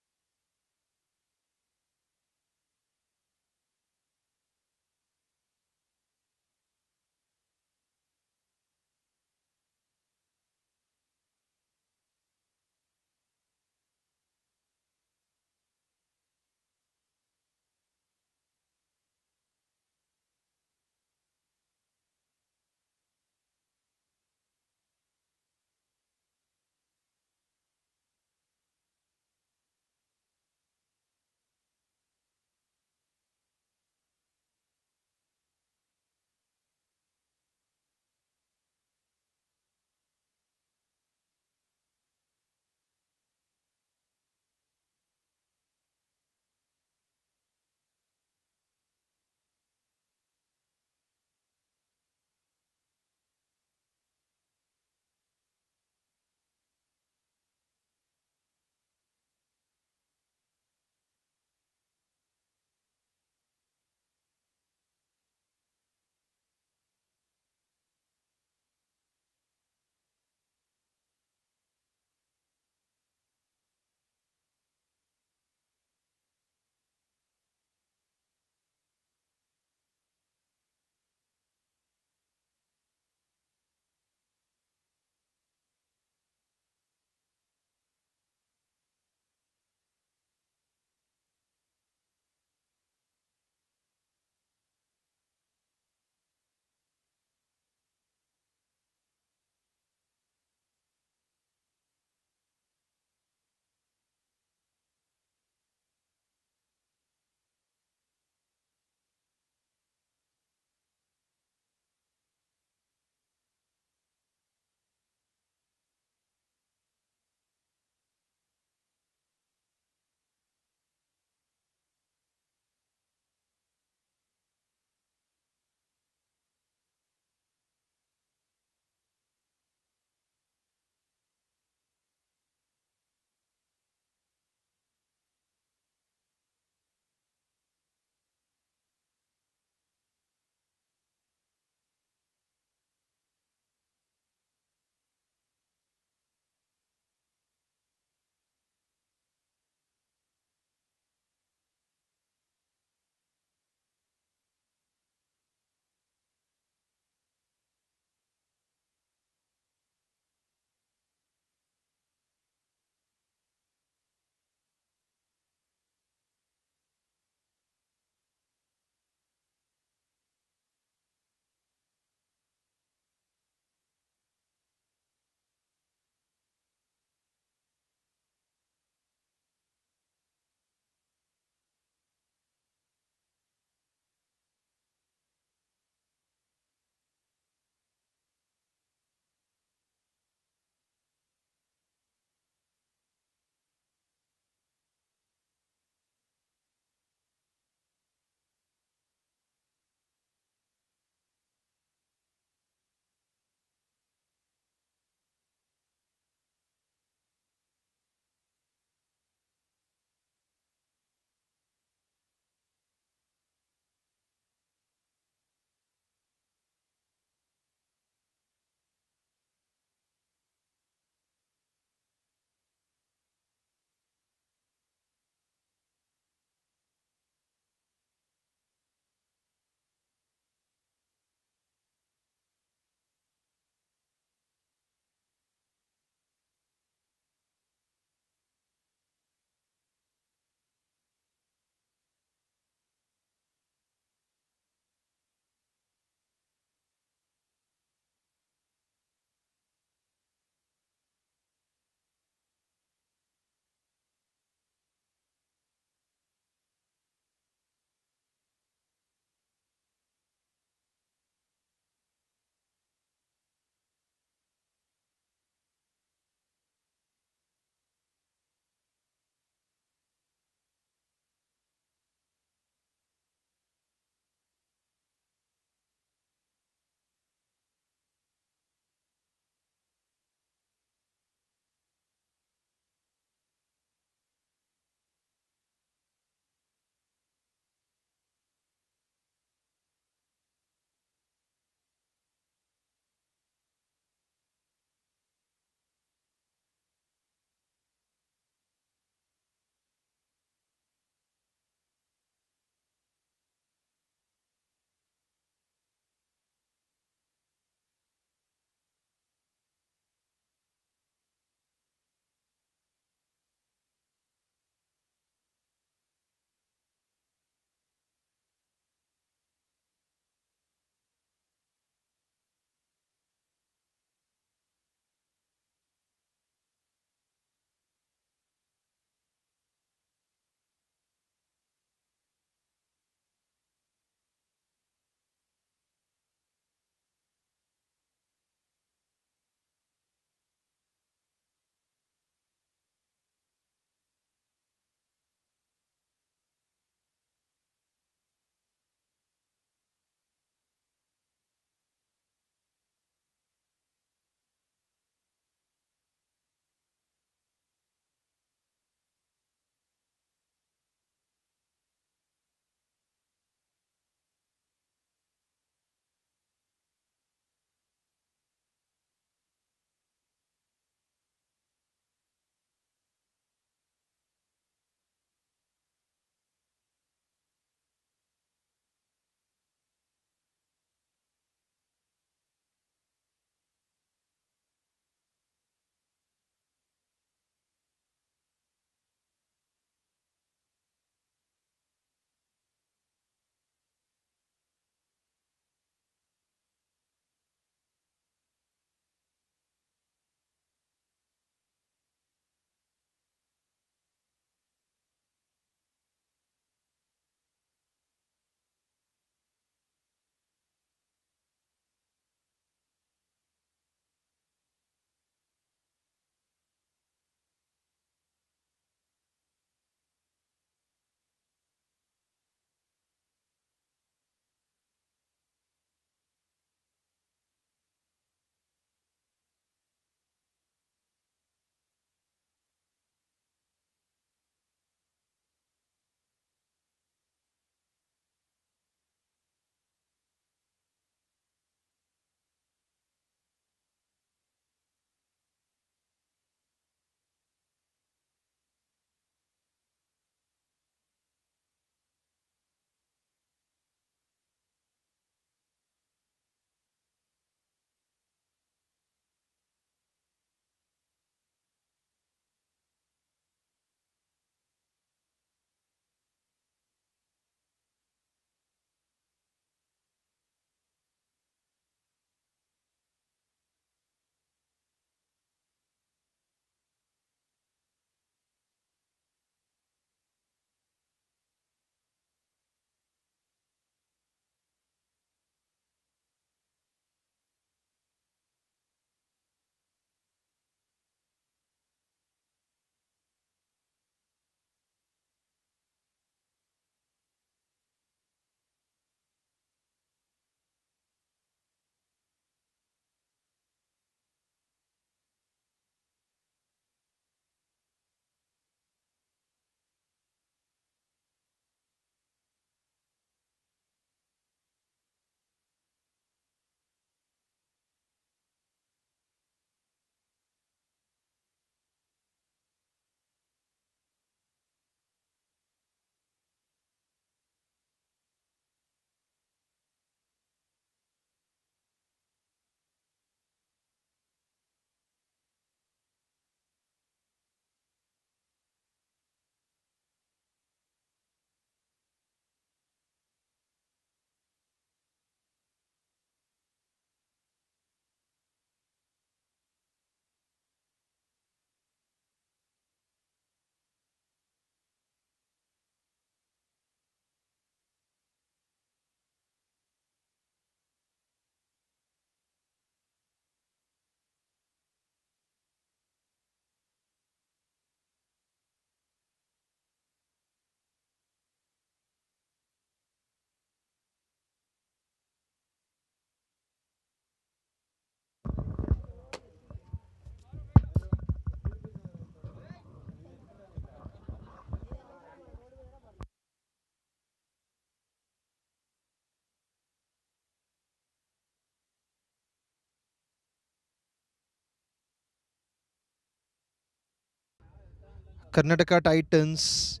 Karnataka Titans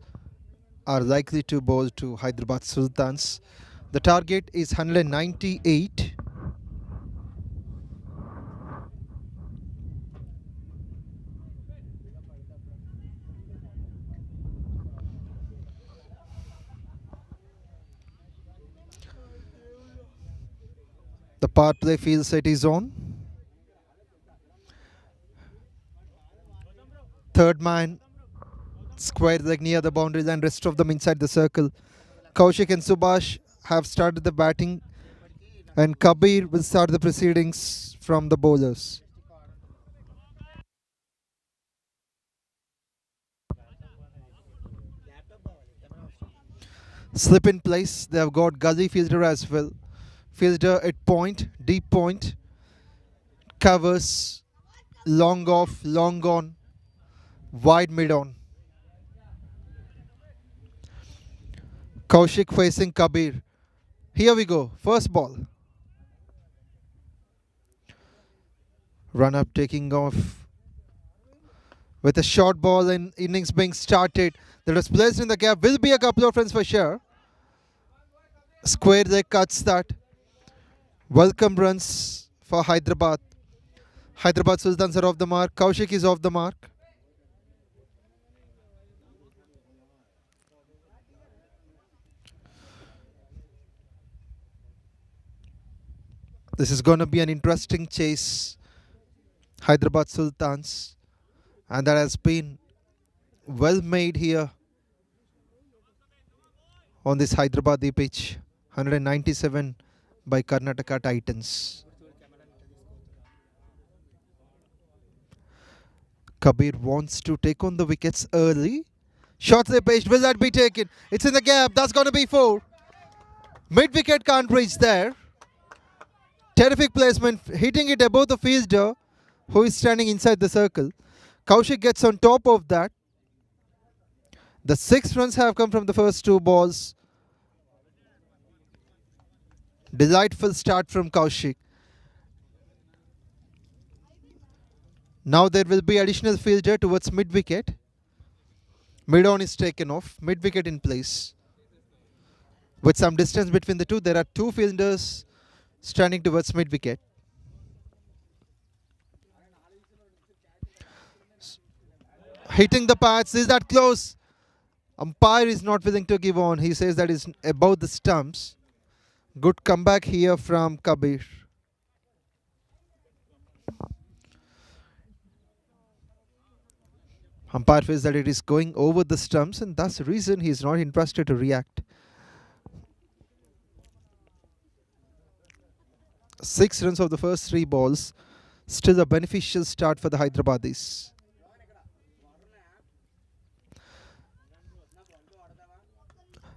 are likely to bowl to Hyderabad Sultans. The target is 198. The power play field set is on. Third man square leg near the boundaries and rest of them inside the circle. Kaushik and Subhash have started the batting, and Kabir will start the proceedings from the bowlers. Slip in place. They have got gully fielder as well. Fielder at point, deep point, covers, long off, long on, wide mid on. Kaushik facing Kabir. Here we go. First ball. Run up taking off with a short ball and innings being started. That was placed in the gap. Will be a couple of runs for sure. Square leg cuts that. Welcome runs for Hyderabad. Hyderabad Sultans are off the mark. Kaushik is off the mark. This is going to be an interesting chase. Hyderabad Sultans. And that has been well made here on this Hyderabadi pitch. 197 by Karnataka Titans. Kabir wants to take on the wickets early. Short they pitched. Will that be taken? It's in the gap. That's going to be 4. Mid wicket can't reach there. Terrific placement. Hitting it above the fielder who is standing inside the circle. Kaushik gets on top of that. The 6 runs have come from the first 2 balls. Delightful start from Kaushik. Now there will be additional fielder towards mid wicket. Mid on is taken off. Mid wicket in place. With some distance between the two, there are 2 fielders standing towards mid wicket. Hitting the pads. Is that close? Umpire is not willing to give on. He says that is above the stumps. Good comeback here from Kabir. Umpire feels that it is going over the stumps, and that's the reason he is not interested to react. 6 runs of the first 3 balls. Still a beneficial start for the Hyderabadis.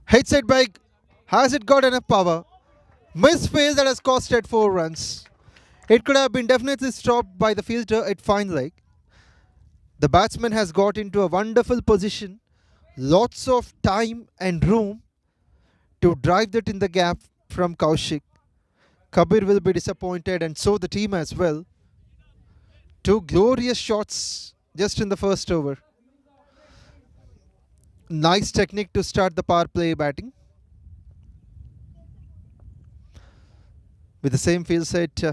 Hits it big. Has it got enough power? Misfield that has costed 4 runs. It could have been definitely stopped by the fielder at fine leg. The batsman has got into a wonderful position. Lots of time and room to drive that in the gap from Kaushik. Kabir will be disappointed, and so the team as well. 2 glorious shots just in the first over. Nice technique to start the power play batting. With the same field set,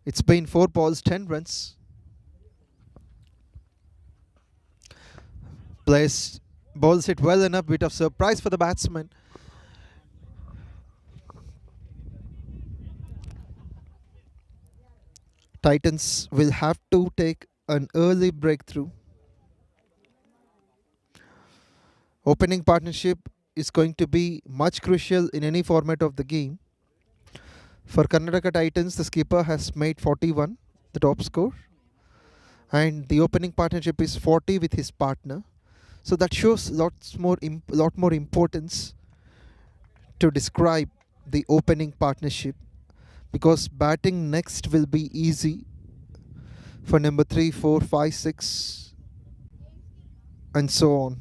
it's been 4 balls, 10 runs. Placed, bowls it well enough, bit of surprise for the batsman. Titans will have to take an early breakthrough. Opening partnership is going to be much crucial in any format of the game. For Karnataka Titans, the skipper has made 41, the top score. And the opening partnership is 40 with his partner. So that shows lot more importance to describe the opening partnership, because batting next will be easy for number 3, 4, 5, 6 and so on.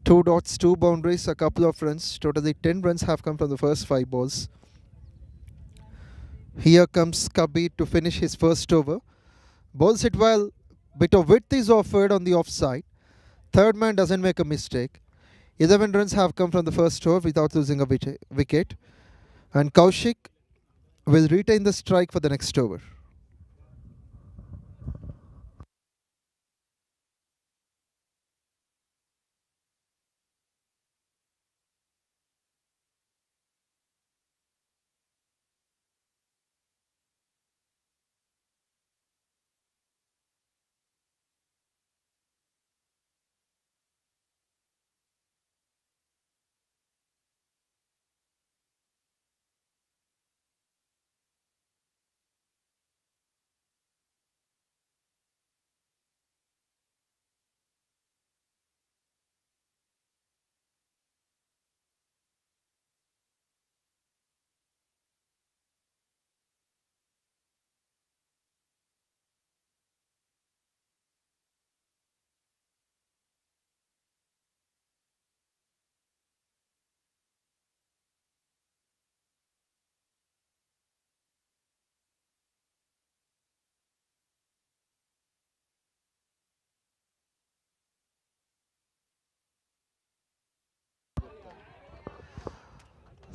2 dots, 2 boundaries, a couple of runs. Totally 10 runs have come from the first 5 balls. Here comes Kabir to finish his first over. Bowls it well. Bit of width is offered on the offside. Third man doesn't make a mistake. 11 runs have come from the first over without losing a wicket. And Kaushik will retain the strike for the next over.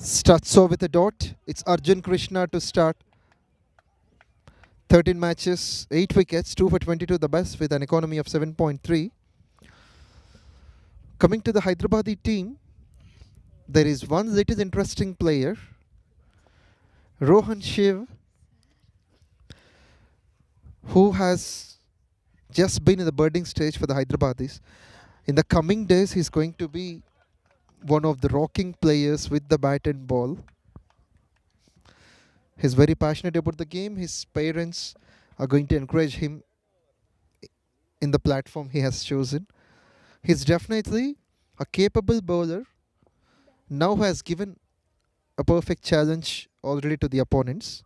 Starts off with a dot. It's Arjun Krishna to start. 13 matches, 8 wickets, 2 for 22, the best with an economy of 7.3. Coming to the Hyderabadi team, there is one little interesting player, Rohan Shiv, who has just been in the birding stage for the Hyderabadis. In the coming days, he's going to be one of the rocking players with the bat and ball. He's very passionate about the game. His parents are going to encourage him in the platform he has chosen. He's definitely a capable bowler, now has given a perfect challenge already to the opponents.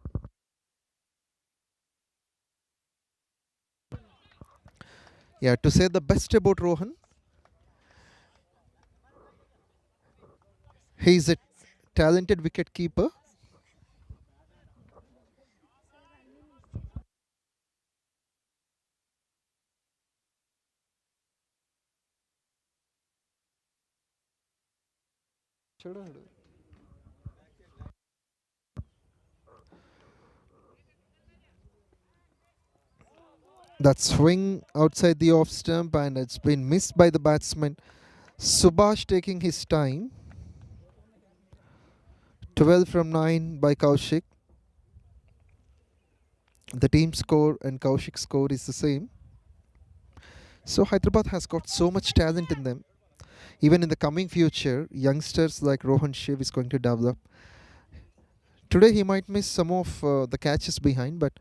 Yeah, to say the best about Rohan, he's a talented wicket keeper. That swing outside the off stump and it's been missed by the batsman. Subhash taking his time. 12 from 9 by Kaushik. The team score and Kaushik's score is the same. So Hyderabad has got so much talent in them. Even in the coming future, youngsters like Rohan Shiv is going to develop. Today he might miss some of the catches behind, but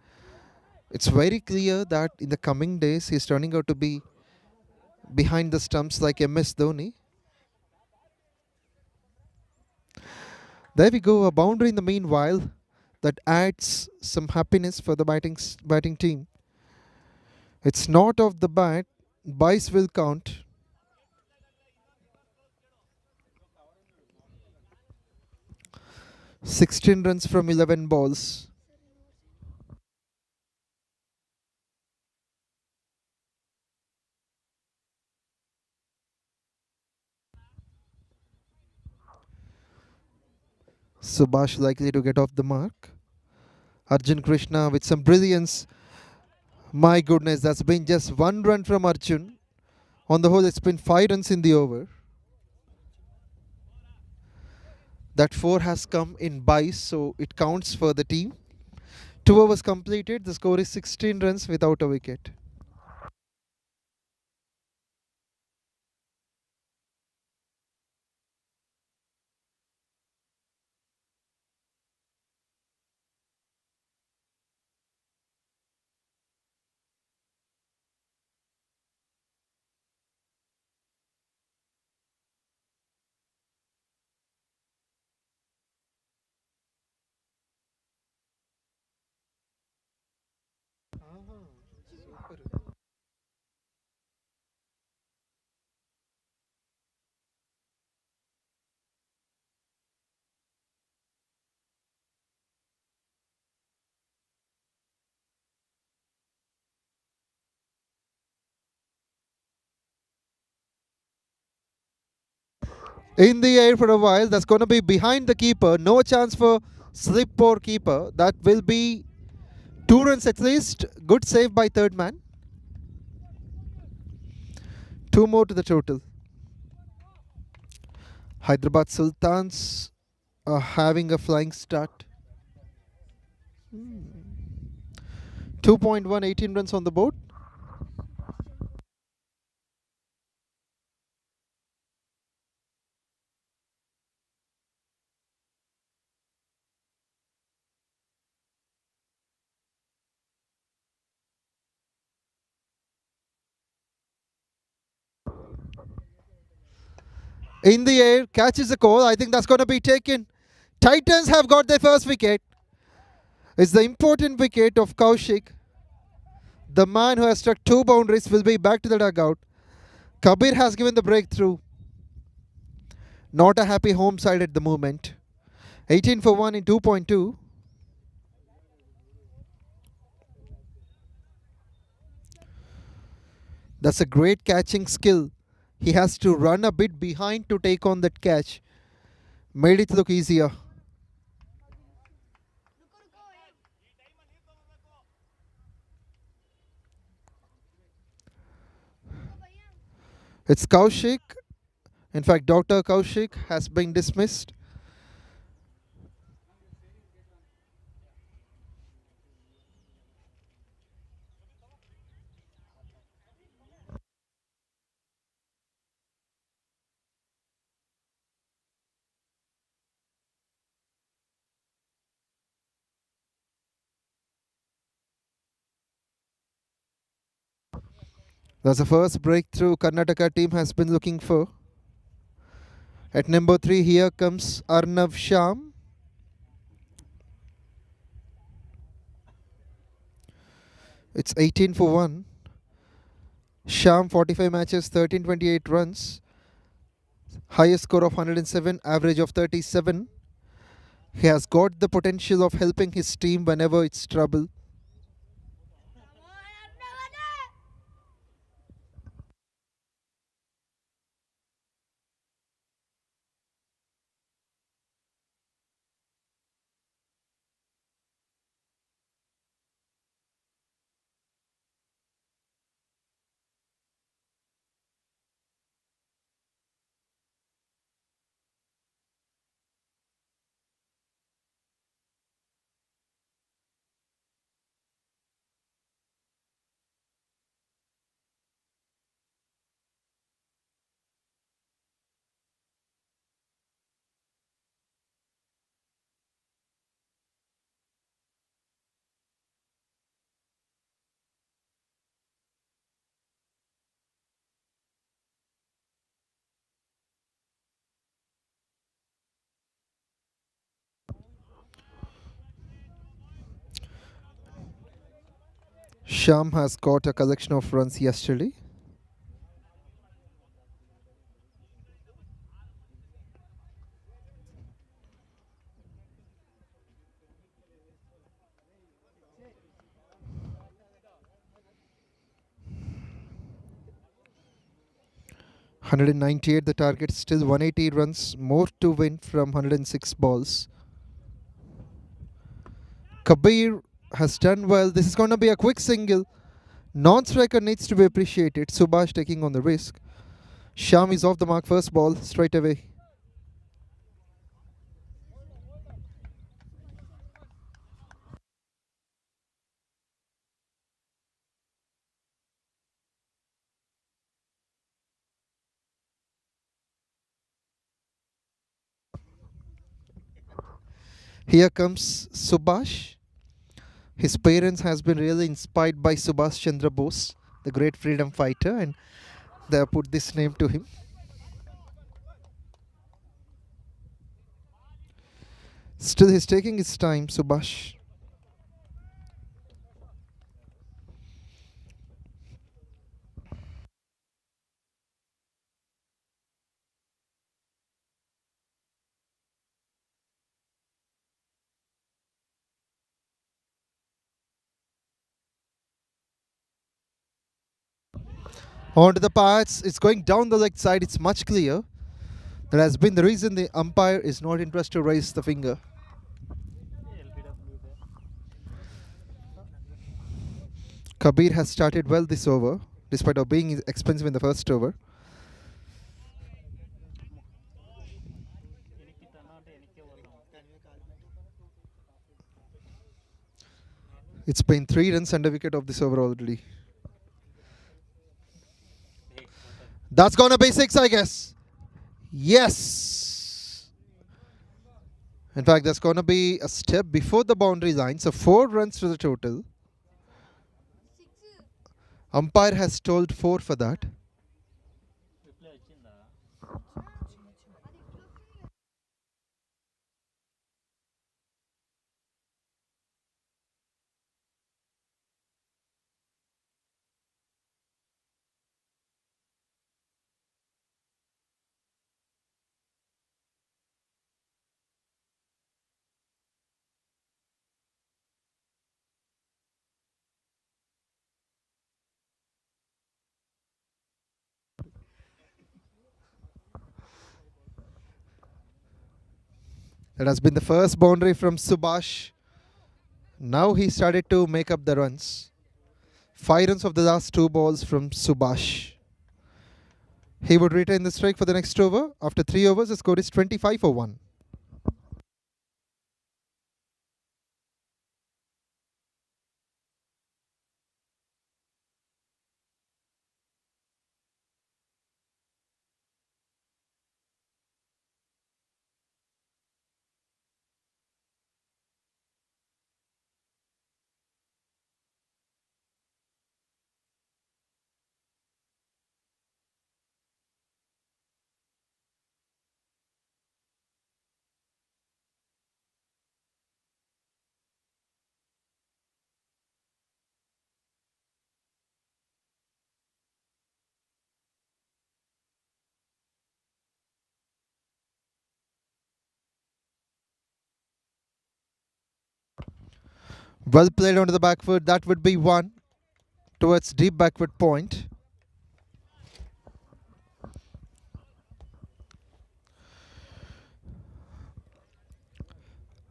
it's very clear that in the coming days he's turning out to be behind the stumps like MS Dhoni. There we go, a boundary in the meanwhile that adds some happiness for the batting team. It's not off the bat. Byes will count. 16 runs from 11 balls. Subhash likely to get off the mark. Arjun Krishna with some brilliance. My goodness, that's been just one run from Arjun. On the whole, it's been 5 runs in the over. That 4 has come in Byes, so it counts for the team. 2 overs completed. The score is 16 runs without a wicket. In the air for a while. That's going to be behind the keeper. No chance for slip or keeper. That will be 2 runs at least. Good save by third man. Two more to the total. Hyderabad Sultans are having a flying start. 2.1, 18 runs on the board. In the air, catches the call. I think that's going to be taken. Titans have got their first wicket. It's the important wicket of Kaushik. The man who has struck two boundaries will be back to the dugout. Kabir has given the breakthrough. Not a happy home side at the moment. 18 for 1 in 2.2. That's a great catching skill. He has to run a bit behind to take on that catch. Made it look easier. It's Kaushik. In fact, Dr. Kaushik has been dismissed. That's the first breakthrough Karnataka team has been looking for. At number 3, here comes Arnav Sham. It's 18 for 1. Sham 45 matches, 1328 runs. Highest score of 107, average of 37. He has got the potential of helping his team whenever it's trouble. Sham has got a collection of runs yesterday. (198) the target, still 180 runs more to win from 106 balls. Kabir has done well. This is going to be a quick single. Non-striker needs to be appreciated. Subhash taking on the risk. Sham is off the mark, first ball straight away. Here comes Subhash. His parents has been really inspired by Subhash Chandra Bose, the great freedom fighter, and they have put this name to him. Still, he's taking his time, Subhash. On to the pads. It's going down the leg side. It's much clear. That has been the reason the umpire is not interested to raise the finger. Kabir has started well this over, despite of being expensive in the first over. It's been 3 runs under wicket of this over already. That's gonna be 6, I guess. Yes. In fact, that's gonna be a step before the boundary line. So 4 runs to the total. Umpire has told 4 for that. That has been the first boundary from Subhash. Now he started to make up the runs. 5 runs of the last 2 balls from Subhash. He would retain the strike for the next over. After 3 overs, the score is 25 for 1. Well played onto the back foot. That would be 1 towards deep backward point.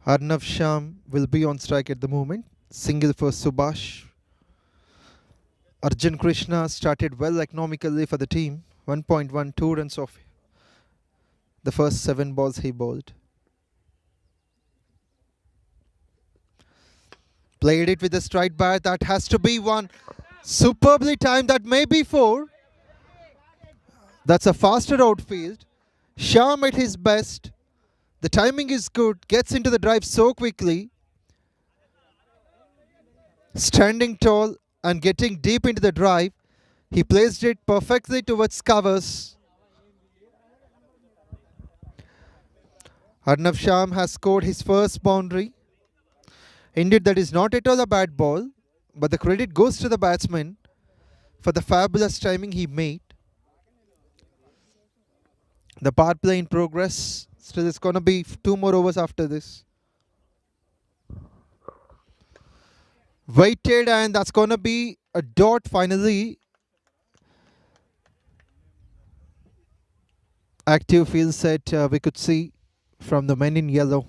Arnav Sham will be on strike at the moment. Single for Subhash. Arjun Krishna started well economically for the team. 1.12 runs off the first 7 balls he bowled. Played it with a straight bat. That has to be 1. Superbly timed. That may be 4. That's a faster outfield. Sham at his best. The timing is good. Gets into the drive so quickly. Standing tall and getting deep into the drive. He placed it perfectly towards covers. Arnav Sham has scored his first boundary. Indeed, that is not at all a bad ball, but the credit goes to the batsman for the fabulous timing he made. The power play in progress. Still, it's going to be 2 more overs after this. Waited, and that's going to be a dot finally. Active field set we could see from the men in yellow.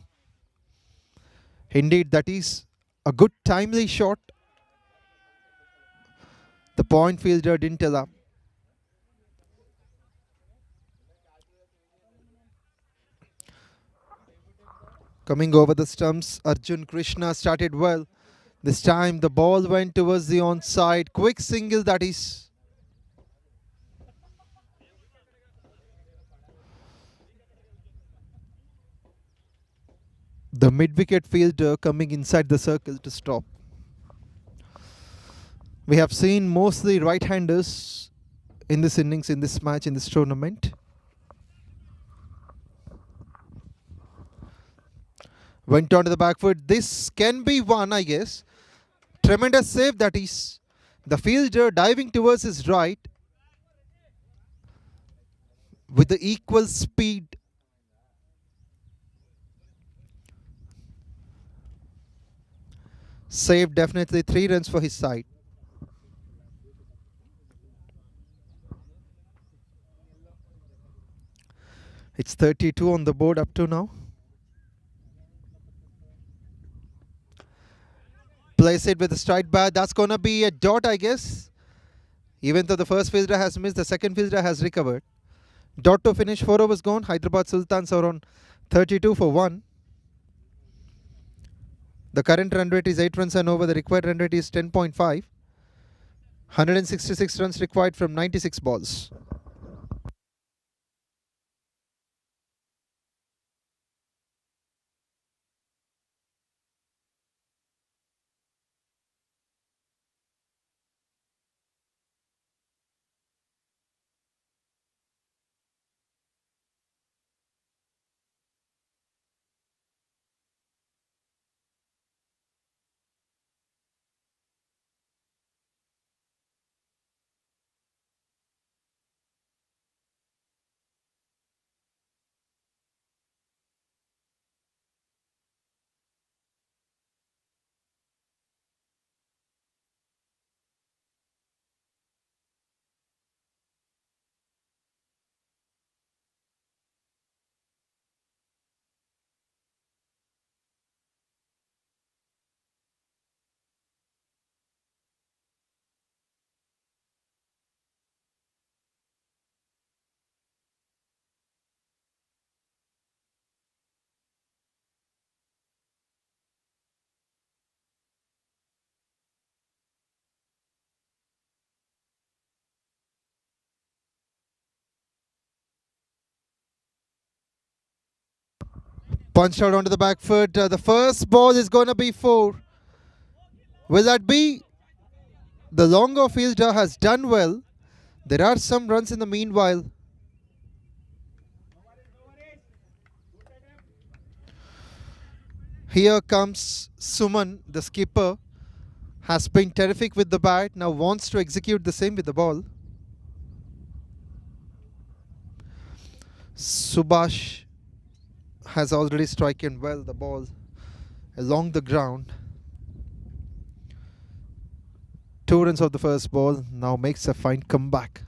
Indeed, that is a good timely shot. The point fielder didn't allow. Coming over the stumps, Arjun Krishna started well. This time the ball went towards the onside. Quick single, that is. The mid-wicket fielder coming inside the circle to stop. We have seen mostly right-handers in this innings, in this match, in this tournament. Went on to the back foot. This can be 1, I guess. Tremendous save, that is. The fielder diving towards his right with the equal speed. Saved definitely 3 runs for his side. It's 32 on the board up to now. Place it with a straight bat. That's gonna be a dot, I guess. Even though the first fielder has missed, the second fielder has recovered. Dot to finish. 4 overs gone. Hyderabad Sultans are on 32 for 1. The current run rate is 8 runs and over. The required run rate is 10.5. 166 runs required from 96 balls. Punched out onto the back foot. The first ball is going to be 4. Will that be? The longer fielder has done well. There are some runs in the meanwhile. Here comes Suman, the skipper. Has been terrific with the bat. Now wants to execute the same with the ball. Subhash has already striken well the ball along the ground. 2 runs of the first ball. Now makes a fine comeback.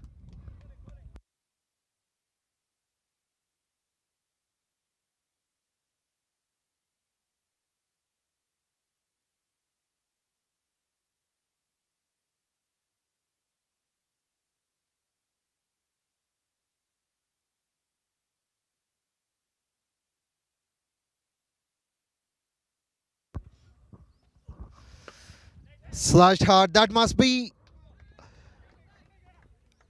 Slashed hard. That must be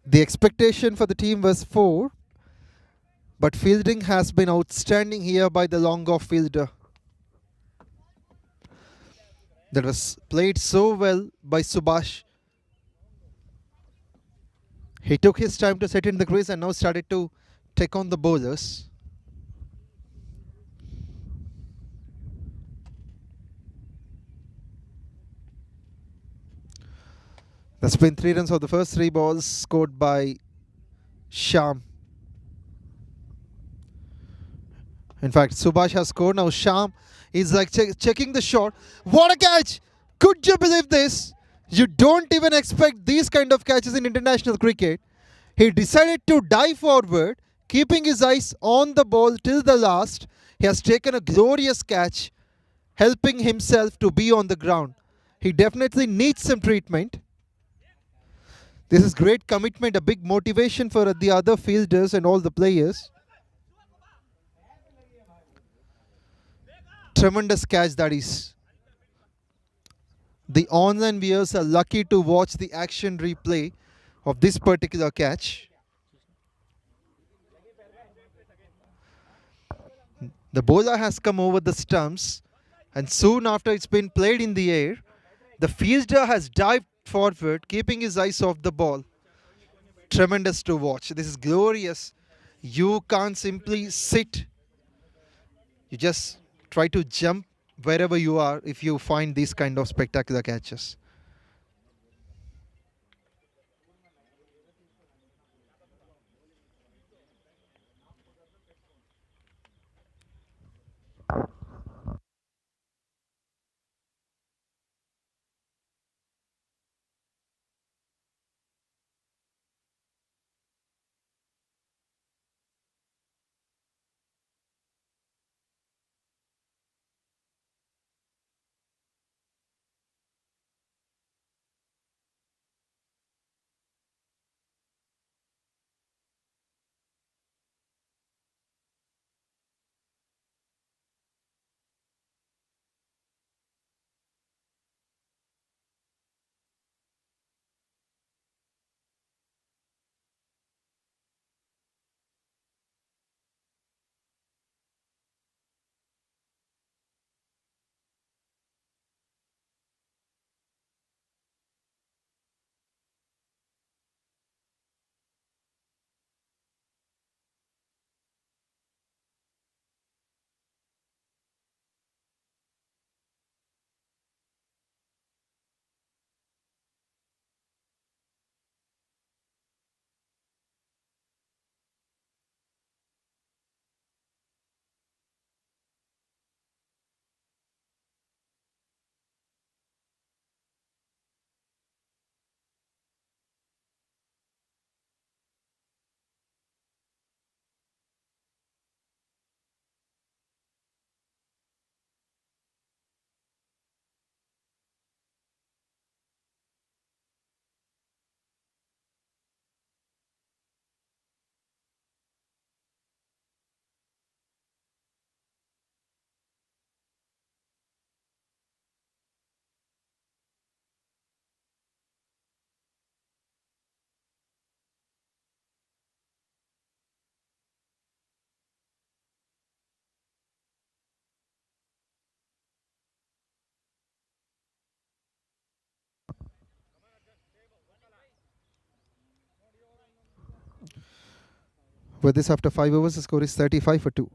the expectation for the team was 4. But fielding has been outstanding here by the long off fielder. That was played so well by Subhash. He took his time to set in the crease and now started to take on the bowlers. That's been 3 runs of the first 3 balls scored by Sham. In fact, Subhash has scored. Now Sham is like checking the shot. What a catch! Could you believe this? You don't even expect these kind of catches in international cricket. He decided to dive forward, keeping his eyes on the ball till the last. He has taken a glorious catch, helping himself to be on the ground. He definitely needs some treatment. This is great commitment, a big motivation for the other fielders and all the players. Tremendous catch that is. The online viewers are lucky to watch the action replay of this particular catch. The bowler has come over the stumps, and soon after it's been played in the air, the fielder has dived forward, keeping his eyes off the ball. Tremendous to watch. This is glorious. You can't simply sit. You just try to jump wherever you are if you find these kind of spectacular catches. With this, after 5 overs, the score is 35 for 2.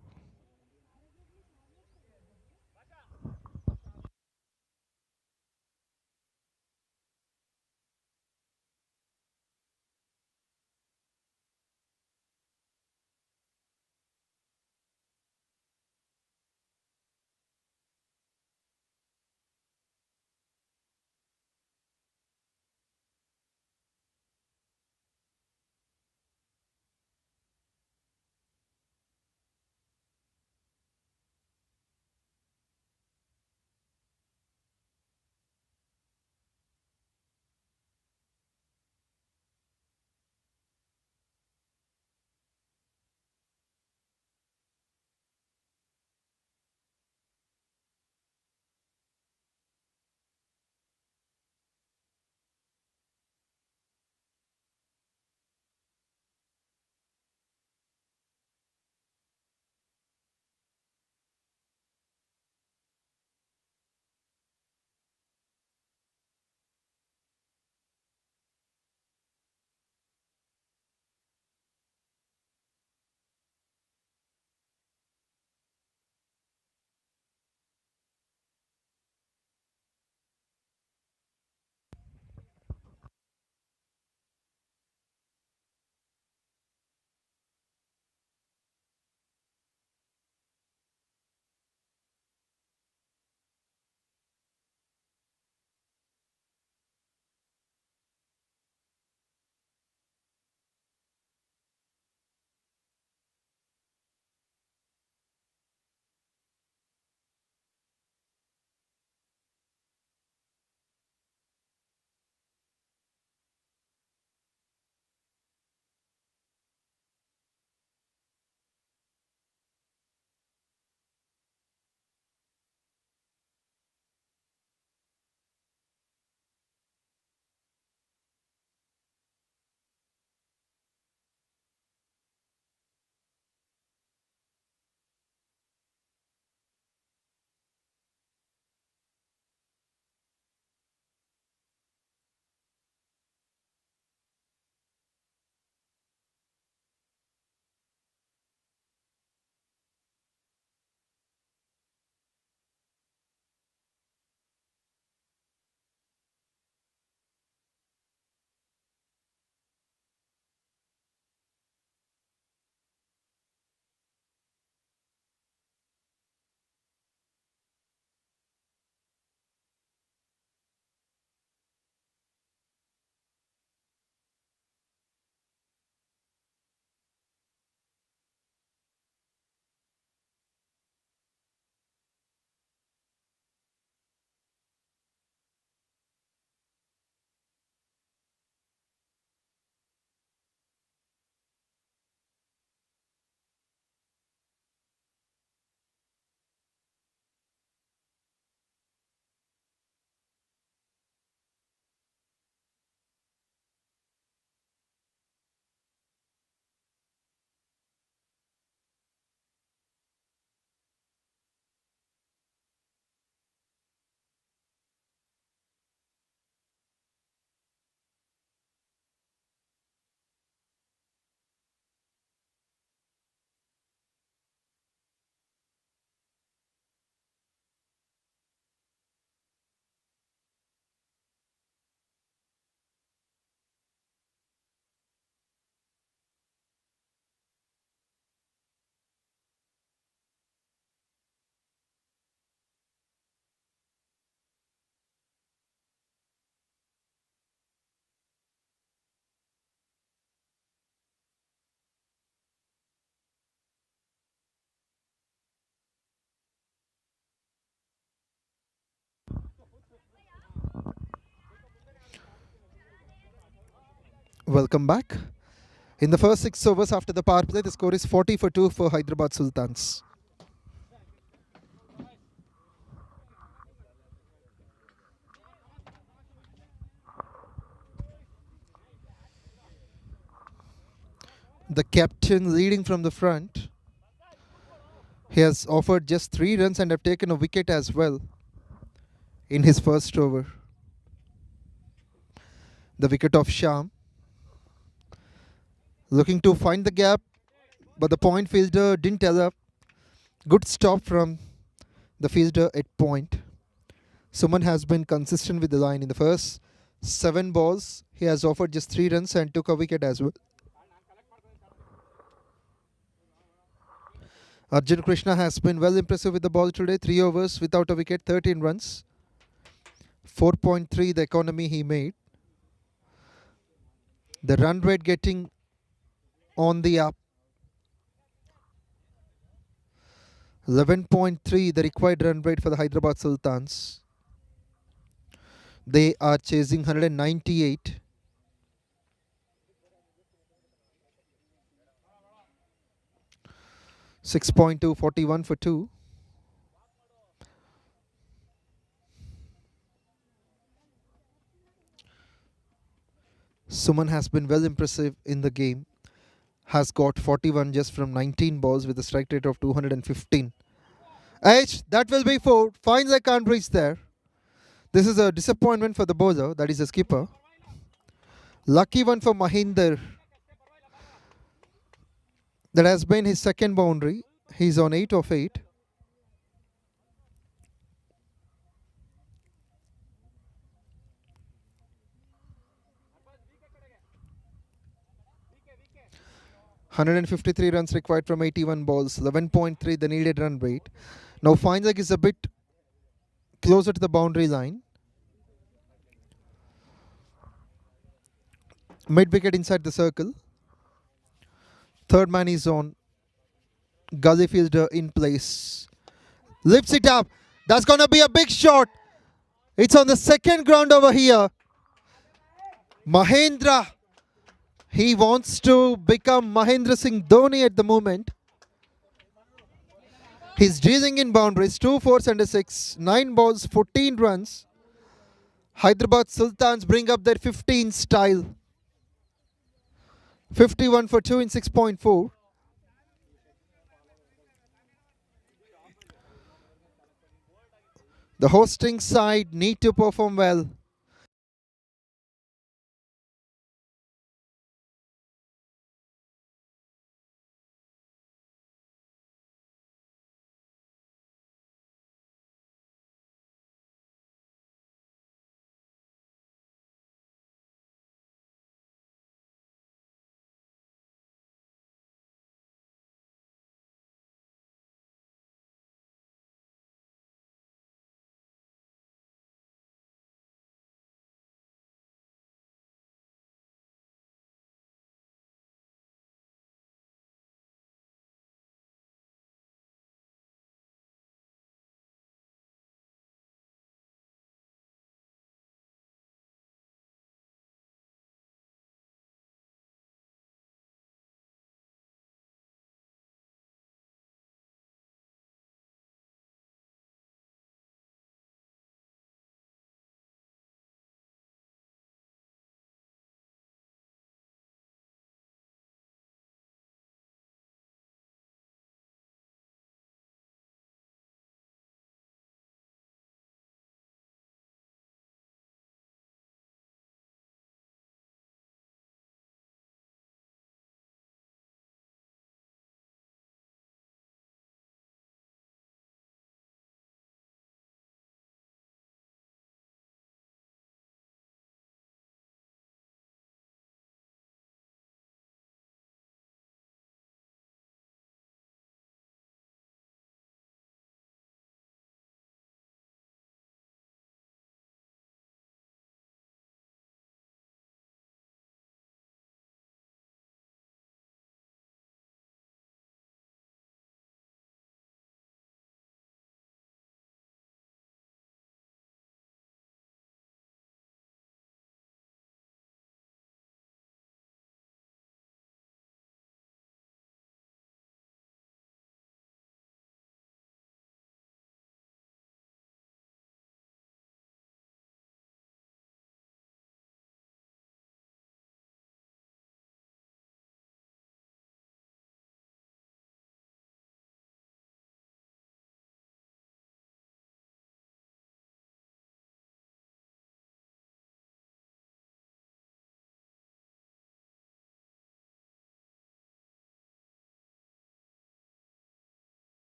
Welcome back. In the first 6 overs after the power play, the score is 40 for 2 for Hyderabad Sultans. The captain leading from the front. He has offered just 3 runs and have taken a wicket as well in his first over. The wicket of Sham. Looking to find the gap. but the point fielder didn't allow. Good stop from the fielder at point. Suman has been consistent with the line in the first 7 balls. He has offered just 3 runs and took a wicket as well. Arjun Krishna has been well impressive with the ball today. 3 overs without a wicket, 13 runs. 4.3 the economy he made. The run rate getting on the up. 11.3 the required run rate for the Hyderabad Sultans. They are chasing 198. 6.2, 41 for 2. Suman has been well impressive in the game. Has got 41 just from 19 balls with a strike rate of 215. That will be 4. Finds I can't reach there. This is a disappointment for the bowler, that is the skipper. Lucky one for Mahinder. That has been his second boundary. He's on 8 of 8. ...153 runs required from 81 balls. 11.3 the needed run rate. Now Feinberg is a bit closer to the boundary line. Mid wicket inside the circle. Third man is on. Gully fielder in place. Lifts it up. That's going to be a big shot. It's on the second ground over here. Mahendra. He wants to become Mahendra Singh Dhoni at the moment. He's dealing in boundaries. 2 fours and a 6. 9 balls, 14 runs. Hyderabad Sultans bring up their 15 style. 51 for 2 in 6.4. The hosting side need to perform well.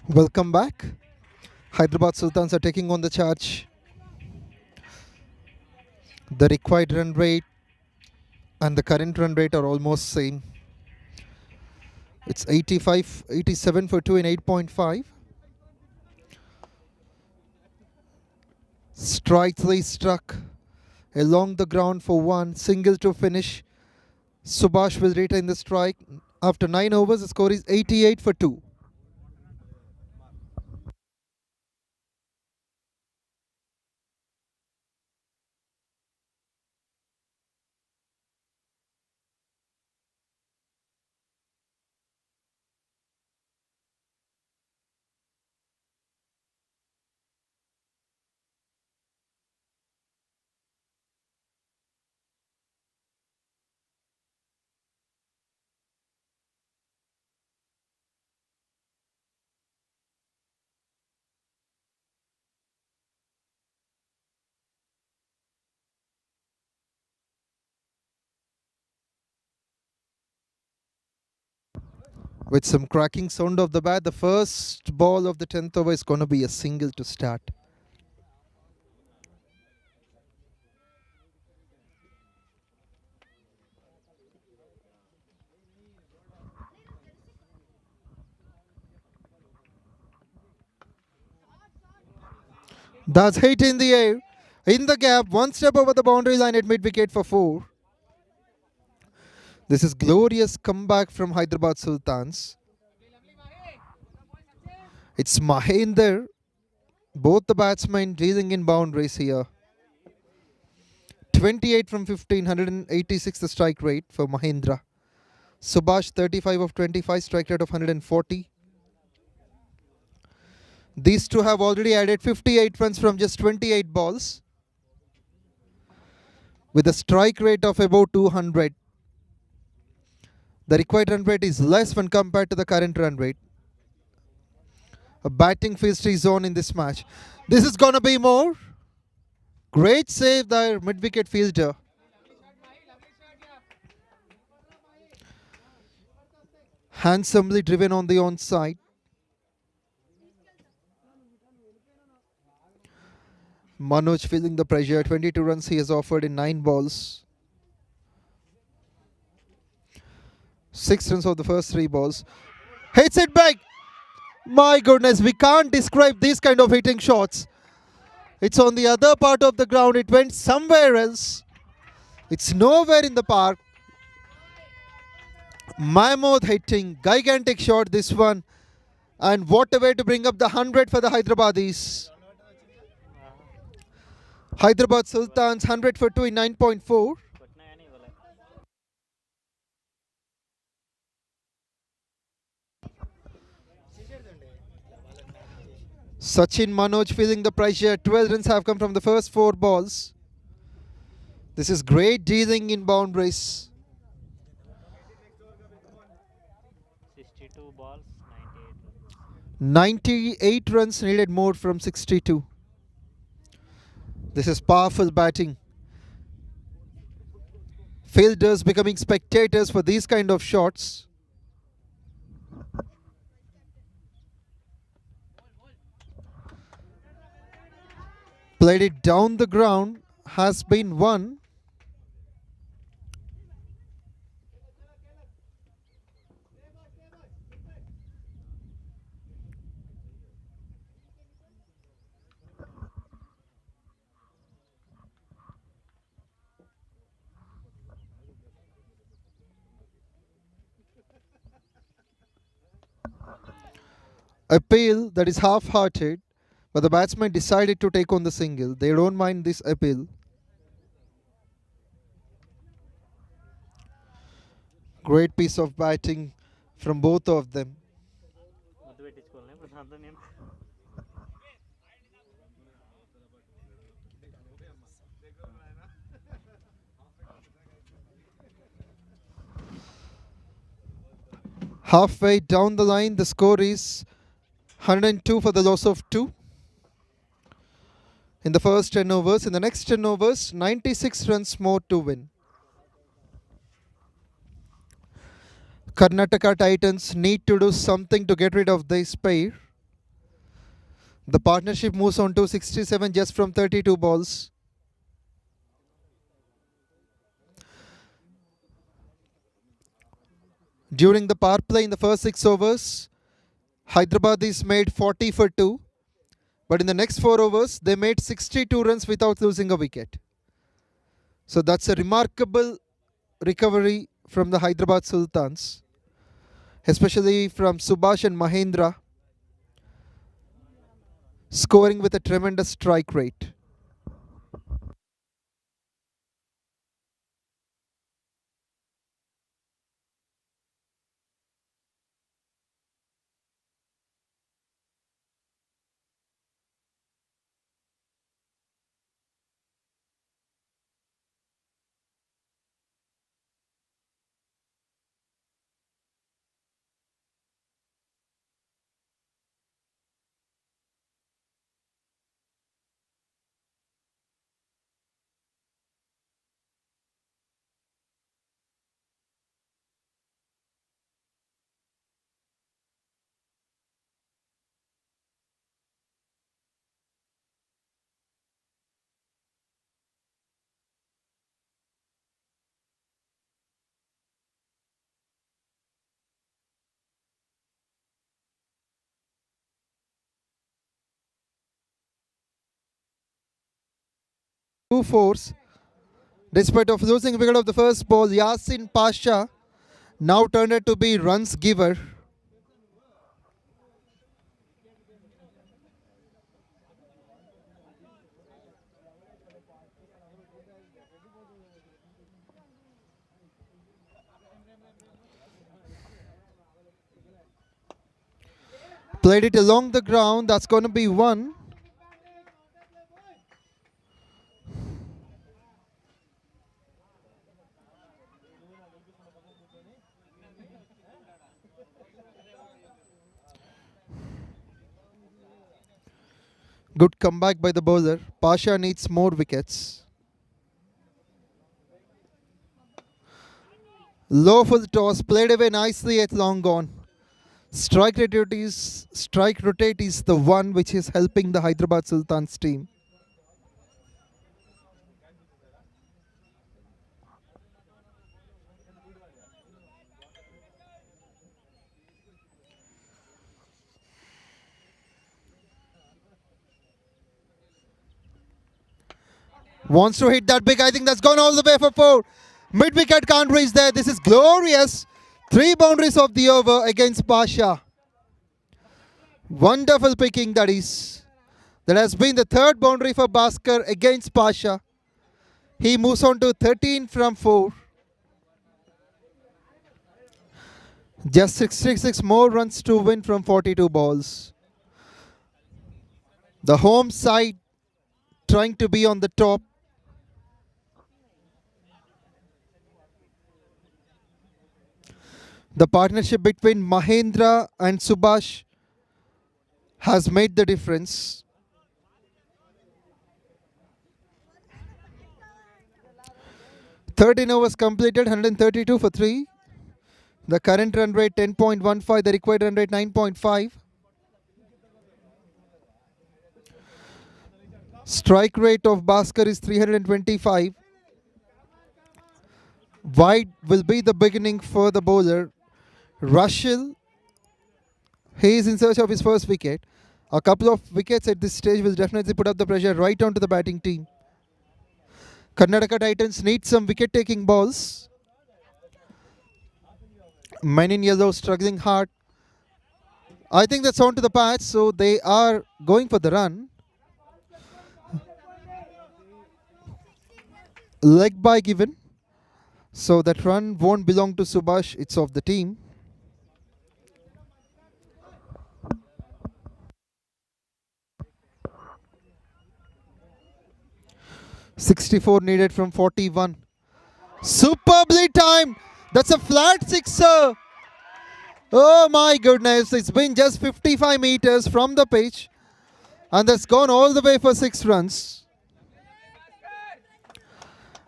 Welcome back. Hyderabad Sultans are taking on the charge. The required run rate and the current run rate are almost same. It's 85, 87 for 2 in 8.5. Strike 3 struck along the ground for 1. Single to finish. Subhash will retain the strike. After 9 overs, the score is 88 for 2. With some cracking sound of the bat, the first ball of the 10th over is going to be a single to start. That's hit in the air. In the gap, one step over the boundary line at mid-wicket for 4. This is glorious comeback from Hyderabad Sultans. It's Mahendra. Both the batsmen dealing in boundaries here. 28 from 15, 186 the strike rate for Mahendra. Subhash 35 of 25, strike rate of 140. These two have already added 58 runs from just 28 balls, with a strike rate of about 200. The required run rate is less when compared to the current run rate. A batting feast is on in this match. This is gonna be more. Great save there, mid-wicket fielder. Handsomely driven on the onside. Manoj feeling the pressure. 22 runs he has offered in 9 balls. 6 runs of the first 3 balls. Hits it back. My goodness, we can't describe these kind of hitting shots. It's on the other part of the ground. It went somewhere else. It's nowhere in the park. Mammoth hitting. Gigantic shot this one. And what a way to bring up the 100 for the Hyderabadis. Hyderabad Sultans 100 for 2 in 9.4. Sachin Manoj feeling the pressure. 12 runs have come from the first 4 balls. This is great dealing in boundaries. 62 balls, 98 runs needed more from 62. This is powerful batting. Fielders becoming spectators for these kind of shots. Played it down the ground. Has been won. Appeal that is half-hearted, but the batsman decided to take on the single. They don't mind this appeal. Great piece of batting from both of them. Halfway down the line, the score is 102 for the loss of 2 in the first 10 overs. In the next 10 overs, 96 runs more to win. Karnataka Titans need to do something to get rid of this pair. The partnership moves on to 67 just from 32 balls. During the power play in the first 6 overs, Hyderabad is made 40 for 2. But in the next 4 overs, they made 62 runs without losing a wicket. So that's a remarkable recovery from the Hyderabad Sultans, especially from Subhash and Mahendra, scoring with a tremendous strike rate. Two fours. Despite of losing wicket of the first ball, Yasin Pasha now turned out to be runs giver. Played it along the ground. That's going to be one. Good comeback by the bowler. Pasha needs more wickets. Low full toss, played away nicely at long gone. Strike rotate is the one which is helping the Hyderabad Sultans team. Wants to hit that big. I think that's gone all the way for 4. Mid wicket can't reach there. This is glorious. 3 boundaries of the over against Pasha. Wonderful picking that is. That has been the 3rd boundary for Bhaskar against Pasha. He moves on to 13 from 4. Just 66 more runs to win from 42 balls. The home side trying to be on the top. The partnership between Mahendra and Subhash has made the difference. Thirteen overs completed, 132 for 3. The current run rate 10.15, the required run rate 9.5. Strike rate of Bhaskar is 325. Wide will be the beginning for the bowler. Rushell, he is in search of his first wicket. A couple of wickets at this stage will definitely put up the pressure right onto the batting team. Karnataka Titans need some wicket-taking balls. Men in yellow struggling hard. I think that's on to the patch, so they are going for the run. Leg by given. So that run won't belong to Subhash, it's of the team. .64 needed from 41. Superbly timed. That's a flat sixer. Oh my goodness. It's been just 55 meters from the pitch. And that's gone all the way for 6 runs.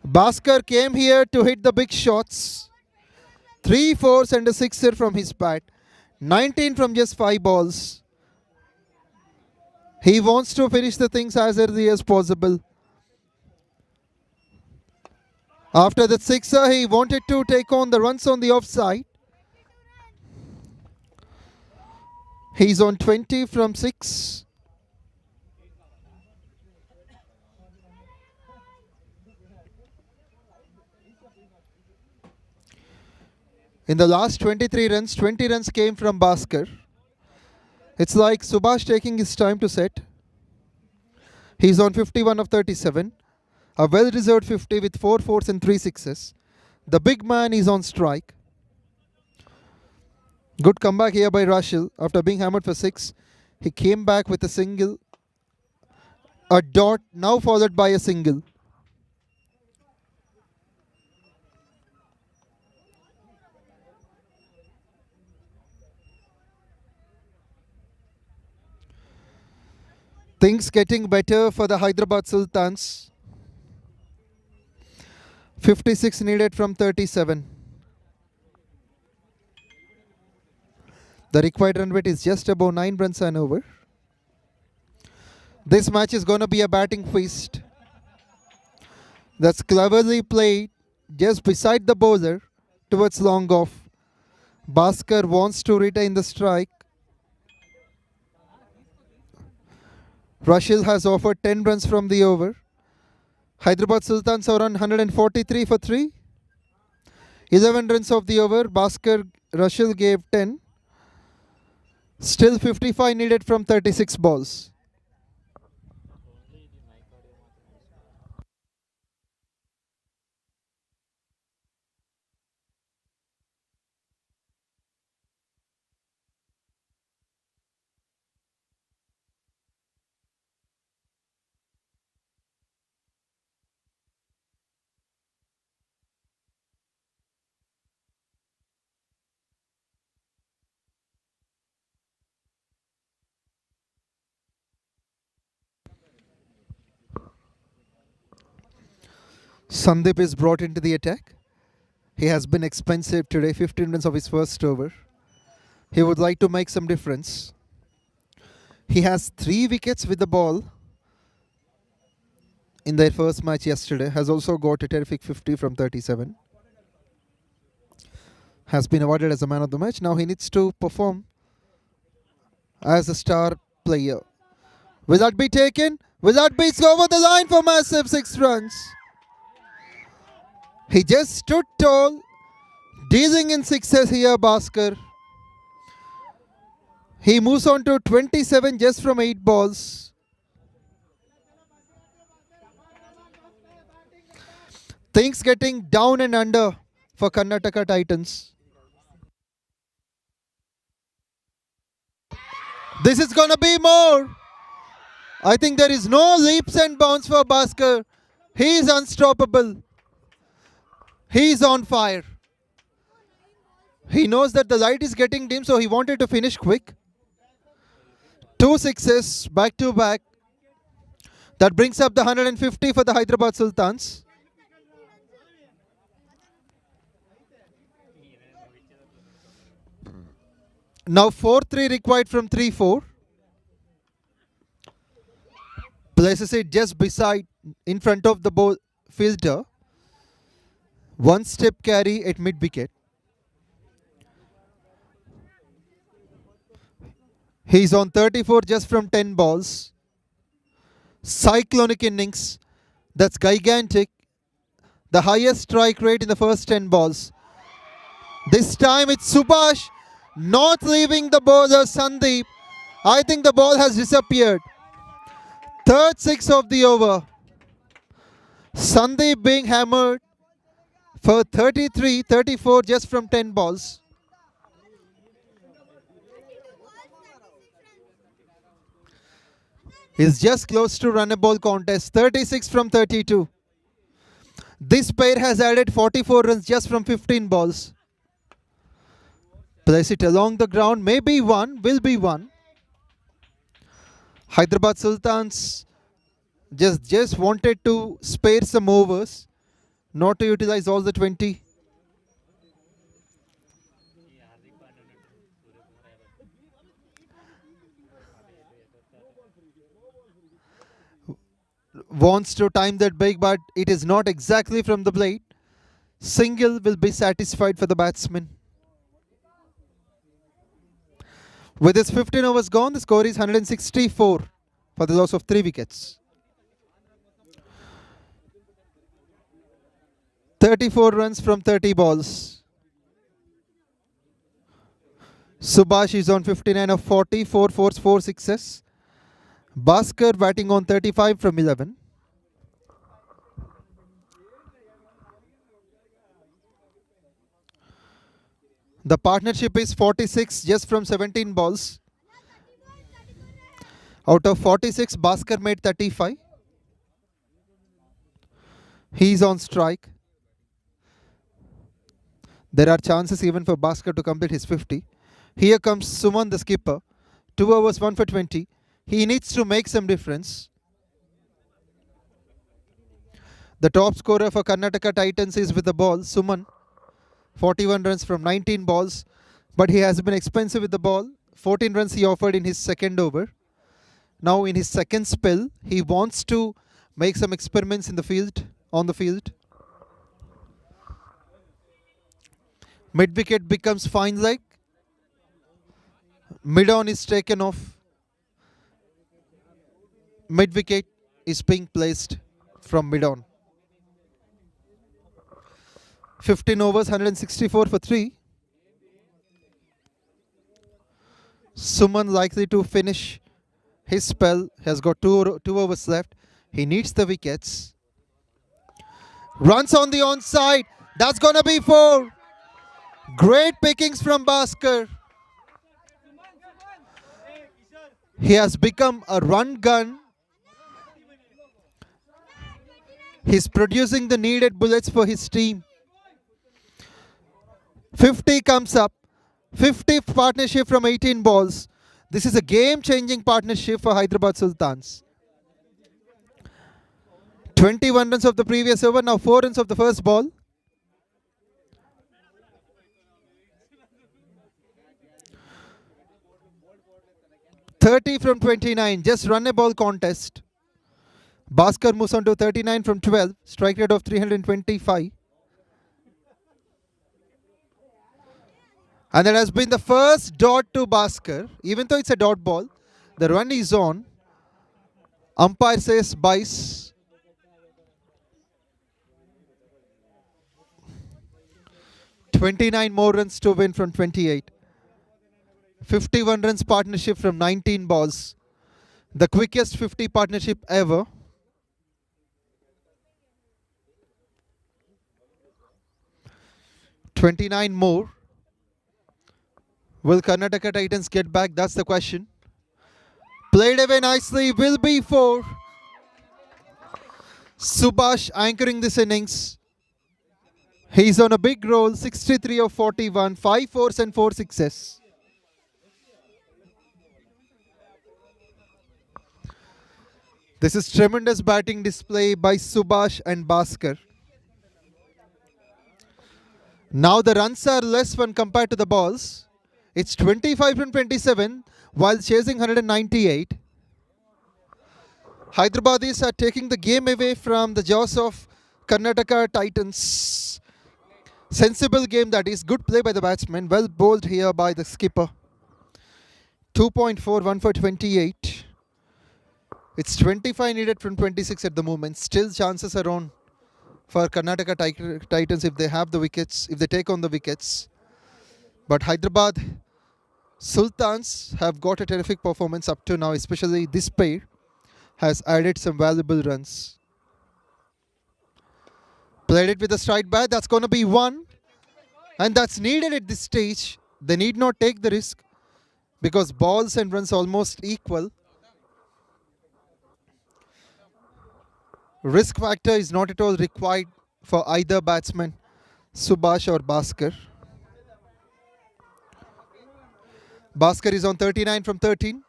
Bhaskar came here to hit the big shots. 3 fours and a sixer from his bat. 19 from just 5 balls. He wants to finish the things as early as possible. After the sixer, he wanted to take on the runs on the offside. He's on 20 from 6. In the last 23 runs, 20 runs came from Bhaskar. It's like Subhash taking his time to set. He's on 51 of 37. A well-deserved 50 with 4 fours and 3 sixes. The big man is on strike. Good comeback here by Rashil. After being hammered for 6, he came back with a single. A dot, now followed by a single. Things getting better for the Hyderabad Sultans. 56 needed from 37. The required run rate is just above 9 runs an over. This match is going to be a batting feast. That's cleverly played just beside the bowler towards long off. Bhaskar wants to retain the strike. Rashil has offered 10 runs from the over. Hyderabad Sultans are on 143 for 3. 11 runs of the over. Rashil gave 10. Still 55 needed from 36 balls. Sandeep is brought into the attack. He has been expensive today, 15 runs of his first over. He would like to make some difference. He has 3 wickets with the ball in their first match yesterday. Has also got a terrific 50 from 37. Has been awarded as a man of the match. Now he needs to perform as a star player. Will that be taken? Will that be over the line for massive 6 runs? He just stood tall, dealing in sixes here, Bhaskar. He moves on to 27 just from 8 balls. Things getting down and under for Karnataka Titans. This is gonna be more. I think there is no leaps and bounds for Bhaskar. He is unstoppable. He is on fire. He knows that the light is getting dim, so he wanted to finish quick. 2 sixes back to back. That brings up the 150 for the Hyderabad Sultans. Now 4-3 required from 3-4. Places it just beside, in front of the ball fielder. 1 step carry at mid wicket. He's on 34 just from 10 balls. Cyclonic innings. That's gigantic. The highest strike rate in the first 10 balls. This time it's Subhash not leaving the bowler Sandeep. I think the ball has disappeared. Third 6 of the over. Sandeep being hammered for 33, 34 just from 10 balls. He's just close to run a ball contest. 36 from 32. This pair has added 44 runs just from 15 balls. Place it along the ground. Maybe one, will be one. Hyderabad Sultans just wanted to spare some overs, not to utilize all the 20. Wants to time that big, but it is not exactly from the plate. Single will be satisfied for the batsman. With his 15 overs gone, the score is 164 for the loss of 3 wickets. 34 runs from 30 balls. Subhash is on 59 of 40, 4 fours, 4 sixes. Bhaskar batting on 35 from 11. The partnership is 46 just from 17 balls. Out of 46, Bhaskar made 35. He is on strike. There are chances even for Bhaskar to complete his 50. Here comes Suman, the skipper. 2 overs, 1 for 20. He needs to make some difference. The top scorer for Karnataka Titans is with the ball, Suman. 41 runs from 19 balls. But he has been expensive with the ball. 14 runs he offered in his second over. Now in his second spell, he wants to make some experiments in the field, on the field. Mid wicket becomes fine leg. Mid on is taken off. Mid wicket is being placed from mid on. 15 overs, 164 for 3. Suman likely to finish his spell. Has got two overs left. He needs the wickets. Runs on the onside. That's gonna be 4. Great pickings from Bhaskar. He has become a run gun. He's producing the needed bullets for his team. 50 comes up. 50th partnership from 18 balls. This is a game-changing partnership for Hyderabad Sultans. 21 runs of the previous over, now 4 runs of the first ball. .30 from 29, just run a ball contest. Bhaskar moves on to 39 from 12, strike rate of 325. And that has been the first dot to Bhaskar. Even though it's a dot ball, the run is on. Umpire says Bice. .29 more runs to win from 28. 51 runs partnership from 19 balls. The quickest 50 partnership ever. .29 more. Will Karnataka Titans get back? That's the question. Played away nicely. Will be 4. Subhash anchoring this innings. He's on a big roll. 63 of 41. 5 fours and 4 sixes. This is tremendous batting display by Subhash and Bhaskar. Now the runs are less when compared to the balls. It's 25 from 27 while chasing 198. Hyderabadis are taking the game away from the jaws of Karnataka Titans. Sensible game, that is. Good play by the batsman. Well bowled here by the skipper. 2.4, 1 for 28. It's 25 needed from 26 at the moment. Still chances are on for Karnataka Titans if they have the wickets, if they take on the wickets. But Hyderabad Sultans have got a terrific performance up to now, especially this pair has added some valuable runs. Played it with a straight bat, that's going to be 1. And that's needed at this stage. They need not take the risk because balls and runs almost equal. Risk factor is not at all required for either batsman, Subhash or Bhaskar. Bhaskar is on 39 from 13.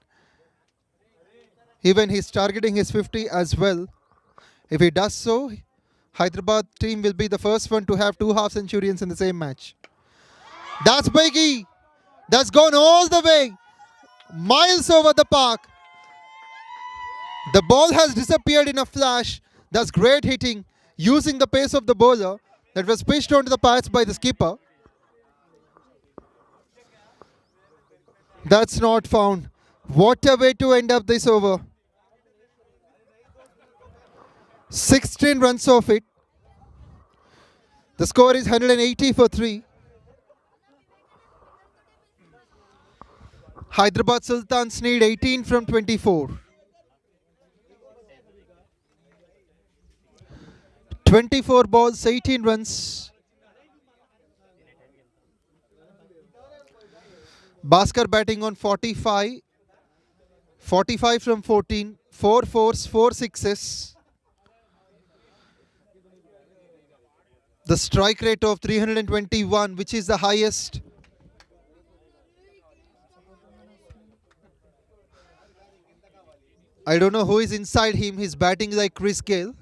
Even he's targeting his 50 as well. If he does so, Hyderabad team will be the first one to have 2 half centurions in the same match. That's biggie. That's gone all the way. Miles over the park. The ball has disappeared in a flash. That's great hitting using the pace of the bowler that was pitched onto the pads by the skipper. That's not found. What a way to end up this over. 16 runs off it. The score is 180 for 3. Hyderabad Sultans need 18 from 24. 24 balls, 18 runs. Bhaskar batting on 45. 45 from 14. 4 fours, 4 sixes. The strike rate of 321, which is the highest. I don't know who is inside him. He's batting like Chris Gale.